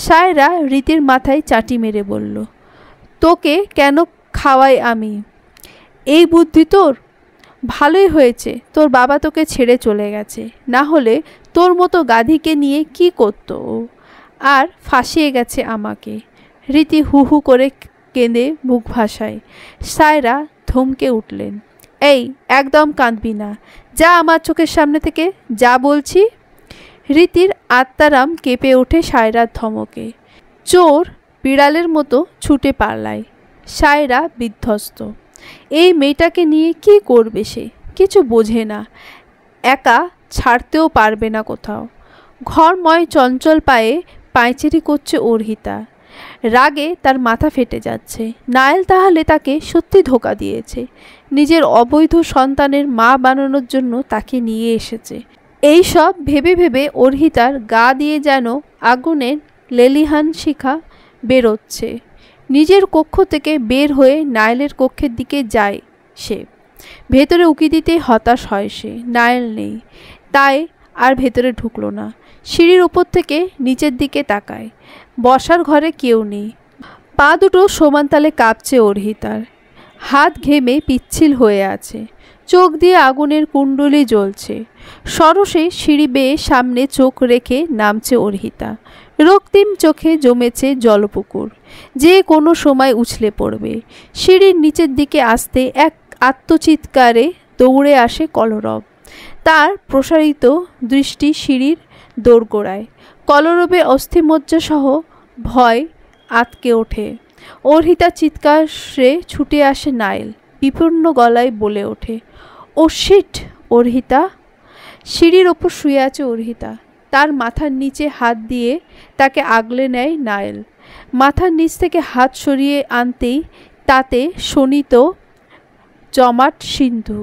সায়রা রীতির মাথায় চাটি মেরে বলল, তোকে কেন খাওয়াই আমি? এই বুদ্ধি তোর? ভালোই হয়েছে তোর বাবা তোকে ছেড়ে চলে গেছে, না হলে তোর মতো গাধীকে নিয়ে কি করতো ও? আর ফাঁসিয়ে গেছে আমাকে। রীতি হু হু করে কেঁদে মুখ ভাসায়। সায়রা ধমকে উঠলেন, এই একদম কাঁদবি না, যা আমার চোখের সামনে থেকে, যা বলছি। রীতির আত্মারাম কেঁপে ওঠে সায়রার ধমকে। চোর বিড়ালের মতো ছুটে পালায়। সায়রা বিধ্বস্ত। এই মেয়েটাকে নিয়ে কি করবে সে? কিছু বোঝে না, একা ছাড়তেও পারবে না কোথাও। ঘরময় চঞ্চল পায়ে পায়চারি করছে অর্হিতা। রাগে তার মাথা ফেটে যাচ্ছে। নায়েল তাহলে তাকে সত্যি ধোঁকা দিয়েছে, নিজের অবৈধ সন্তানের মা বানানোর জন্য তাকে নিয়ে এসেছে। এই সব ভেবে ভেবে অর্হিতার গা দিয়ে যেন আগুনের লেলিহান শিখা বেরোচ্ছে। নিজের কক্ষ থেকে বের হয়ে নায়েলের কক্ষের দিকে যায় সে। ভেতরে উকি দিতেই হতাশ হয় সে, নায়েল নেই। তাই আর ভেতরে ঢুকলো না। সিঁড়ির উপর থেকে নিচের দিকে তাকায়, বসার ঘরে কেউ নেই। পা দুটো সমান তালে কাঁপছে অর্হিতার, হাত ঘেমে পিচ্ছিল হয়ে আছে, চোখ দিয়ে আগুনের কুণ্ডলি জ্বলছে। সরসে সিঁড়ি বেয়ে সামনে চোখ রেখে নামছে অর্হিতা। রক্তিম চোখে জমেছে জলপুকুর, যে কোনো সময় উছলে পড়বে। সিঁড়ির নিচের দিকে আসতে এক আত্মচিৎকারে দৌড়ে আসে কলরব। তার প্রসারিত দৃষ্টি সিঁড়ির দোরগোড়ায়। কলরবের অস্থিমজ্জা সহ ভয় আতকে ওঠে। অর্হিতা চিৎকারে ছুটে আসে নায়েল, বিপন্ন গলায় বলে ওঠে, ও শিট! অর্হিতা! সিঁড়ির ওপর শুয়ে আছে অর্হিতা। তার মাথার নিচে হাত দিয়ে তাকে আগলে নেয় নায়েল। মাথার নিচ থেকে হাত সরিয়ে আনতেই তাতে শোনিত জমাট সিন্ধু।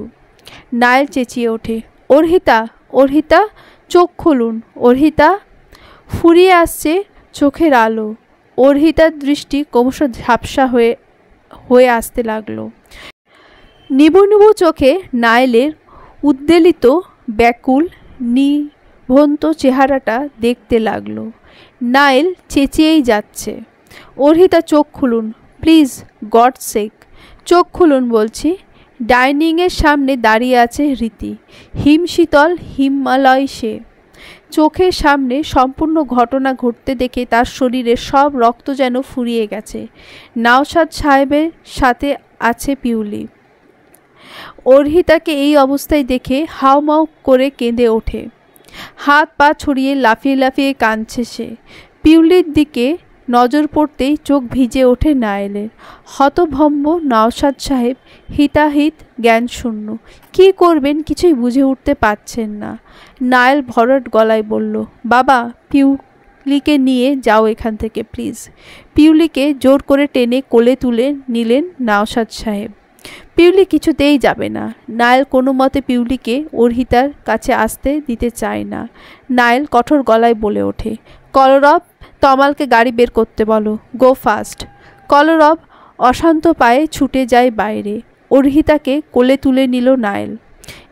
নায়েল চেঁচিয়ে ওঠে, অর্হিতা! অর্হিতা, চোখ খুলুন! অর্হিতা! ফুরিয়ে আসছে চোখের আলো। অর্হিতার দৃষ্টি ক্রমশ ঝাপসা হয়ে আসতে লাগলো। নিবু নিবু চোখে নায়েলের উদ্বেলিত ব্যাকুল নিভন্ত চেহারাটা দেখতে লাগলো। নায়েল চেঁচিয়েই যাচ্ছে, অর্হিতা চোখ খুলুন প্লিজ, গড সেক! চোখ খুলুন বলছি। ডাইনিংয়ের সামনে দাঁড়িয়ে আছে রীতি, হিমশীতল হিমালয় সে। চোখের সামনে সম্পূর্ণ ঘটনা ঘটতে দেখে তার শরীরের সব রক্ত যেন ফুরিয়ে গেছে। নওশাদ সাহেবের সাথে আছে পিউলি। অর্হিতাকে এই অবস্থায় দেখে হাউমাউ করে কেঁদে ওঠে, হাত পা ছড়িয়ে লাফিয়ে লাফিয়ে কাঁদছে সে। পিউলির দিকে নজর পড়তেই চোখ ভিজে ওঠে নায়েলের। হতভম্ব নওশাদ সাহেব হিতাহিত জ্ঞানশূন্য, কি করবেন কিছুই বুঝে উঠতে পারছেন না। নায়েল ভরট গলায় বলল, বাবা, পিউলিকে নিয়ে যাও এখান থেকে প্লিজ। পিউলিকে জোর করে টেনে কোলে তুলে নিলেন নওশাদ সাহেব। পিউলি কিছুতেই যাবে না। নায়েল কোনো মতে পিউলিকে অর্হিতার কাছে আসতে দিতে চায় না। নায়েল কঠোর গলায় বলে ওঠে, কলরব, তমালকে গাড়ি বের করতে বলো, গো ফাস্ট। কলরব অশান্ত পায়ে ছুটে যায় বাইরে। অর্হিতাকে কোলে তুলে নিল নায়েল।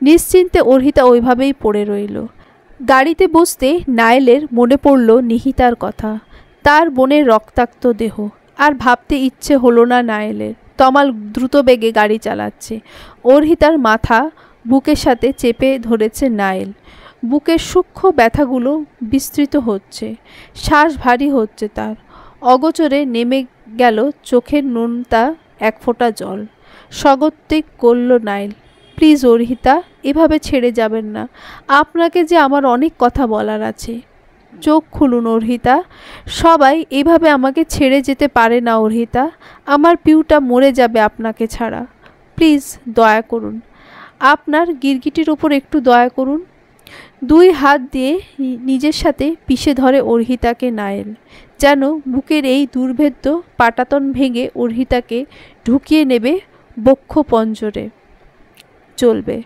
নিশ্চিন্তে অর্হিতা ওইভাবেই পড়ে রইল। গাড়িতে বসতে নায়েলের মনে পড়ল নিহিতার কথা, তার বোনের রক্তাক্ত দেহ। আর ভাবতে ইচ্ছে হলো না নায়েলের। তমাল দ্রুত বেগে গাড়ি চালাচ্ছে। অর্হিতার মাথা বুকের সাথে চেপে ধরেছে নায়েল। বুকের সূক্ষ্ম ব্যথাগুলো বিস্তৃত হচ্ছে, শ্বাস ভারী হচ্ছে তার। অগোচরে নেমে গেল চোখের নোনতা এক ফোঁটা জল। স্বগতিক করল নায়েল, প্লিজ অর্হিতা, এভাবে ছেড়ে যাবেন না। আপনাকে যে আমার অনেক কথা বলার আছে। চোখ খুলুন অর্হিতা, সবাই এভাবে আমাকে ছেড়ে যেতে পারে না অর্হিতা। আমার পিউটা মরে যাবে আপনাকে ছাড়া। প্লিজ দয়া করুন, আপনার গিরগিটির ওপর একটু দয়া করুন। দুই হাত দিয়ে নিজের সাথে পিষে ধরে অর্হিতাকে নায়েল, যেন বুকের এই দুর্ভেদ্য পাটাতন ভেঙে অর্হিতাকে ঢুকিয়ে নেবে বক্ষ পঞ্জরে। চলবে।